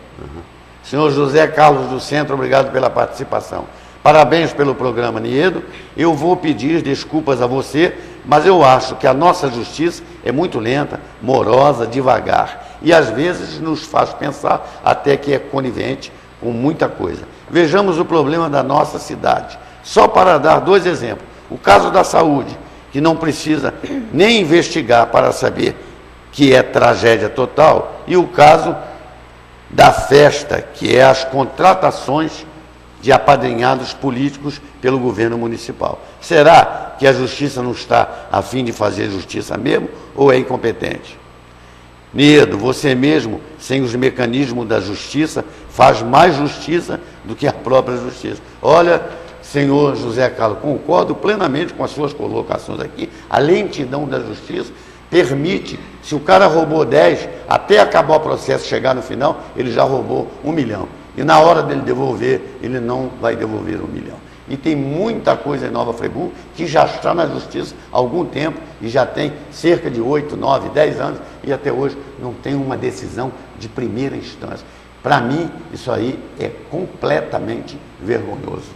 Senhor José Carlos do Centro, obrigado pela participação. Parabéns pelo programa, Niedo. Eu vou pedir desculpas a você, mas eu acho que a nossa justiça é muito lenta, morosa, devagar. E às vezes nos faz pensar até que é conivente com muita coisa. Vejamos o problema da nossa cidade. Só para dar 2 exemplos. O caso da saúde, que não precisa nem investigar para saber que é tragédia total. E o caso da festa, que é as contratações de apadrinhados políticos pelo governo municipal. Será que a justiça não está a fim de fazer justiça mesmo ou é incompetente? Niedo, você mesmo, sem os mecanismos da justiça, faz mais justiça do que a própria justiça. Olha, senhor José Carlos, concordo plenamente com as suas colocações aqui. A lentidão da justiça permite, se o cara roubou 10, até acabar o processo, chegar no final, ele já roubou 1 milhão. E na hora dele devolver, ele não vai devolver 1 milhão. E tem muita coisa em Nova Friburgo que já está na justiça há algum tempo e já tem cerca de 8, 9, 10 anos e até hoje não tem uma decisão de primeira instância. Para mim, isso aí é completamente vergonhoso.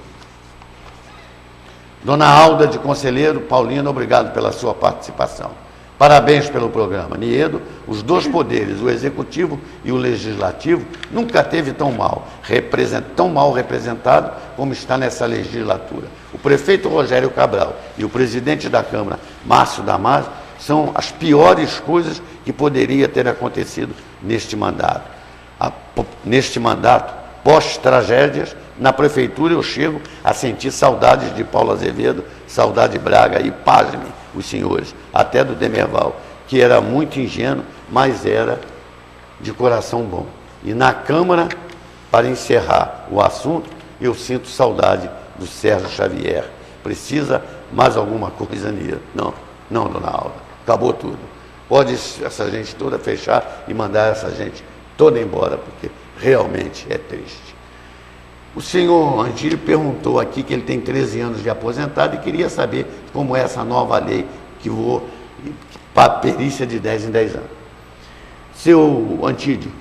Dona Alda de Conselheiro, Paulina, obrigado pela sua participação. Parabéns pelo programa. Niedo, os 2 poderes, o executivo e o legislativo, nunca teve tão mal representado como está nessa legislatura. O prefeito Rogério Cabral e o presidente da Câmara, Márcio Damasio, são as piores coisas que poderia ter acontecido neste mandato. Neste mandato, pós-tragédias, na prefeitura eu chego a sentir saudades de Paulo Azevedo, saudade de Braga e, pasme, os senhores, até do Demerval, que era muito ingênuo, mas era de coração bom. E na Câmara, para encerrar o assunto, eu sinto saudade do Sérgio Xavier. Precisa mais alguma coisa nisso? Não, dona Alda, acabou tudo. Pode essa gente toda fechar e mandar essa gente toda embora, porque realmente é triste. O senhor Antílio perguntou aqui que ele tem 13 anos de aposentado e queria saber como é essa nova lei que vou para a perícia de 10 em 10 anos. Seu Antílio,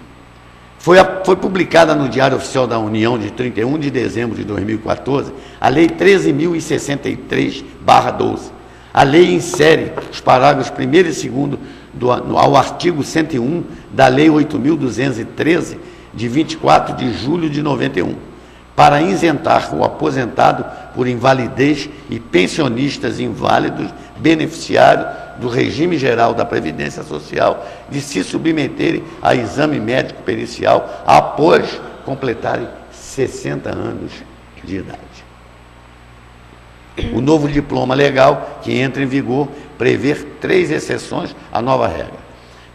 foi publicada no Diário Oficial da União de 31 de dezembro de 2014 a Lei 13.063/12. A lei insere os parágrafos 1º e 2º ao artigo 101 da Lei 8.213 de 24 de julho de 91. Para isentar o aposentado por invalidez e pensionistas inválidos, beneficiários do regime geral da Previdência Social, de se submeterem a exame médico pericial após completarem 60 anos de idade. O novo diploma legal, que entra em vigor, prevê 3 exceções à nova regra.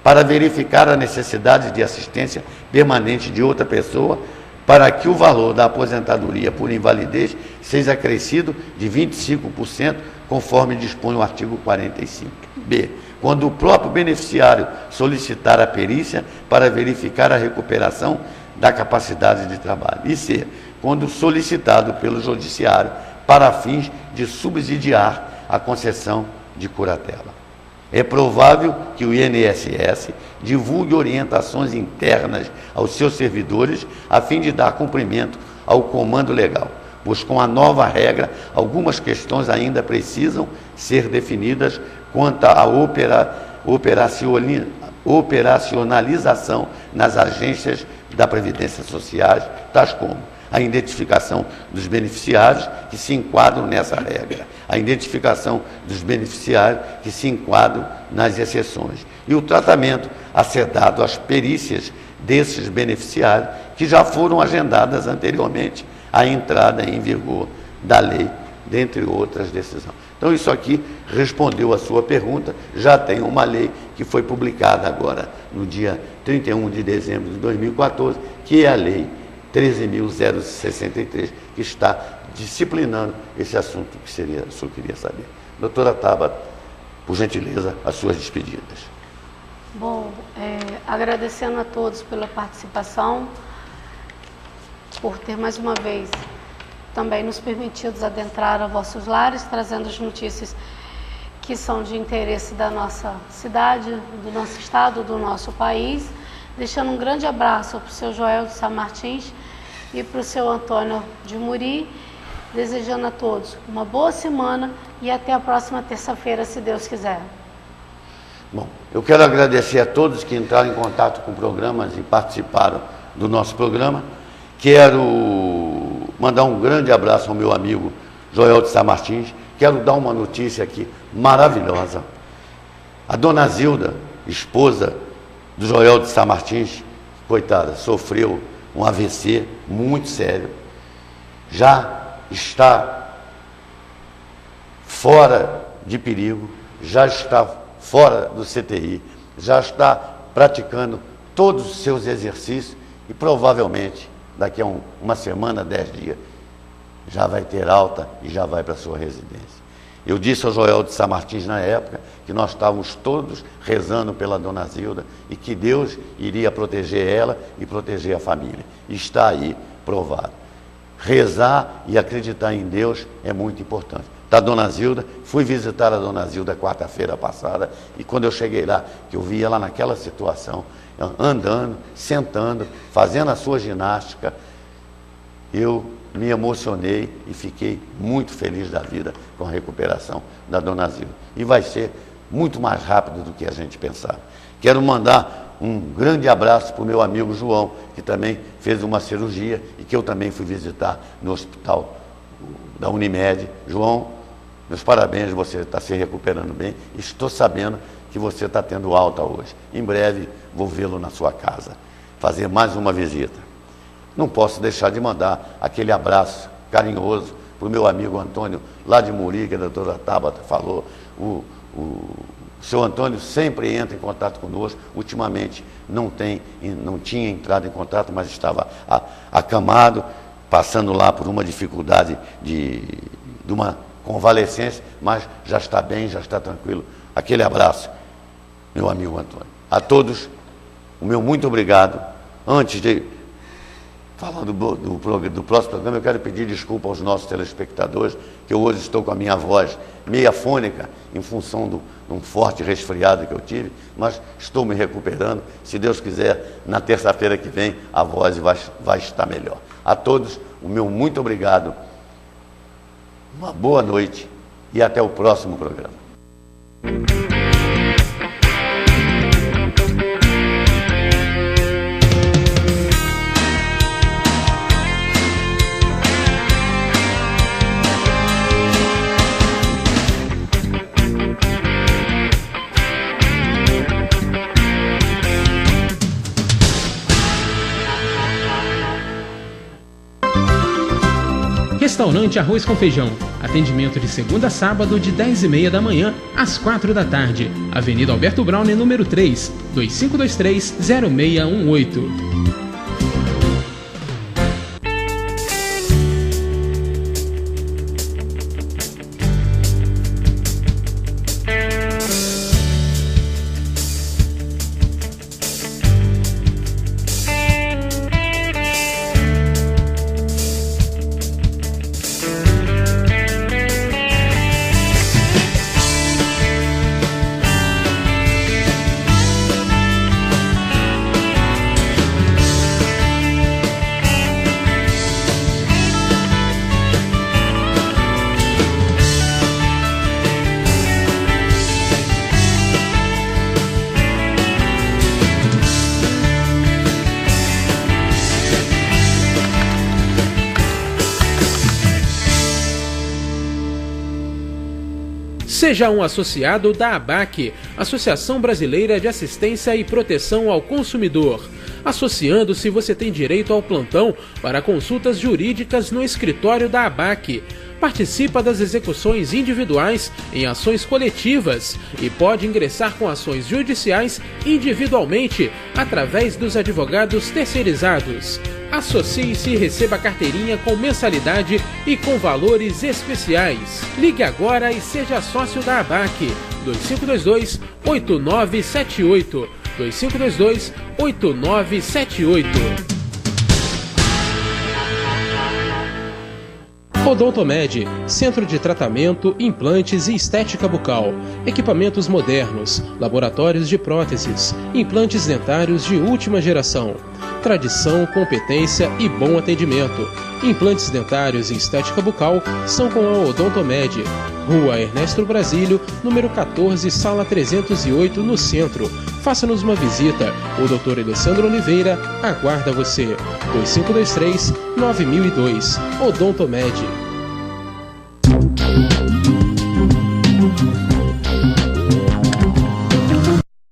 Para verificar a necessidade de assistência permanente de outra pessoa, para que o valor da aposentadoria por invalidez seja acrescido de 25%, conforme dispõe o artigo 45. B. Quando o próprio beneficiário solicitar a perícia para verificar a recuperação da capacidade de trabalho. E C. Quando solicitado pelo judiciário para fins de subsidiar a concessão de curatela. É provável que o INSS divulgue orientações internas aos seus servidores a fim de dar cumprimento ao comando legal, pois com a nova regra, algumas questões ainda precisam ser definidas quanto à operacionalização nas agências da Previdência Social, tais como a identificação dos beneficiários que se enquadram nessa regra, a identificação dos beneficiários que se enquadram nas exceções e o tratamento a ser dado às perícias desses beneficiários que já foram agendadas anteriormente à entrada em vigor da lei dentre outras decisões. Então isso aqui respondeu a sua pergunta, já tem uma lei que foi publicada agora no dia 31 de dezembro de 2014, que é a Lei 13.063, que está disciplinando esse assunto que o senhor queria saber. Doutora Tabata, por gentileza, as suas despedidas. Bom, agradecendo a todos pela participação, por ter mais uma vez também nos permitido adentrar a vossos lares, trazendo as notícias que são de interesse da nossa cidade, do nosso estado, do nosso país, deixando um grande abraço para o seu Joel de Sá Martins e para o seu Antônio de Muri, desejando a todos uma boa semana e até a próxima terça-feira, se Deus quiser. Bom, eu quero agradecer a todos que entraram em contato com programas e participaram do nosso programa. Quero mandar um grande abraço ao meu amigo Joel de Sá Martins. Quero dar uma notícia aqui maravilhosa. A dona Zilda, esposa do Joel de Sá Martins, coitada, sofreu um AVC muito sério. Já está fora de perigo, já está fora do CTI, já está praticando todos os seus exercícios e provavelmente daqui a uma semana, 10 dias, já vai ter alta e já vai para a sua residência. Eu disse ao Joel de Sá Martins na época que nós estávamos todos rezando pela dona Zilda e que Deus iria proteger ela e proteger a família. E está aí provado. Rezar e acreditar em Deus é muito importante. Da dona Zilda, fui visitar a dona Zilda quarta-feira passada e quando eu cheguei lá, que eu vi ela naquela situação, andando, sentando, fazendo a sua ginástica, eu me emocionei e fiquei muito feliz da vida com a recuperação da dona Zilda. E vai ser muito mais rápido do que a gente pensava. Quero mandar um grande abraço para o meu amigo João, que também fez uma cirurgia e que eu também fui visitar no hospital da Unimed. João, meus parabéns, você está se recuperando bem. Estou sabendo que você está tendo alta hoje. Em breve vou vê-lo na sua casa, fazer mais uma visita. Não posso deixar de mandar aquele abraço carinhoso para o meu amigo Antônio, lá de Muri, que a doutora Tabata falou. O seu Antônio sempre entra em contato conosco. Ultimamente não tinha entrado em contato, mas estava acamado, passando lá por uma dificuldade de uma convalescência, mas já está bem, já está tranquilo. Aquele abraço, meu amigo Antônio. A todos, o meu muito obrigado. Antes de falar do próximo programa, eu quero pedir desculpa aos nossos telespectadores, que eu hoje estou com a minha voz meia fônica, em função de um forte resfriado que eu tive, mas estou me recuperando. Se Deus quiser, na terça-feira que vem, a voz vai estar melhor. A todos, o meu muito obrigado, uma boa noite e até o próximo programa. Restaurante Arroz com Feijão. Atendimento de segunda a sábado de 10h30 da manhã às 4 da tarde. Avenida Alberto Browne, número 3, 2523-0618. Seja um associado da ABAC, Associação Brasileira de Assistência e Proteção ao Consumidor. Associando-se, você tem direito ao plantão para consultas jurídicas no escritório da ABAC. Participa das execuções individuais em ações coletivas e pode ingressar com ações judiciais individualmente através dos advogados terceirizados. Associe-se e receba carteirinha com mensalidade e com valores especiais. Ligue agora e seja sócio da ABAC. 2522-8978. 2522-8978. Odontomed, Centro de Tratamento, Implantes e Estética Bucal. Equipamentos modernos, laboratórios de próteses, implantes dentários de última geração. Tradição, competência e bom atendimento. Implantes dentários e estética bucal são com a Odontomed. Rua Ernesto Brasílio, número 14, sala 308, no centro. Faça-nos uma visita. O Dr. Alessandro Oliveira aguarda você. 2523-9002. Odontomed.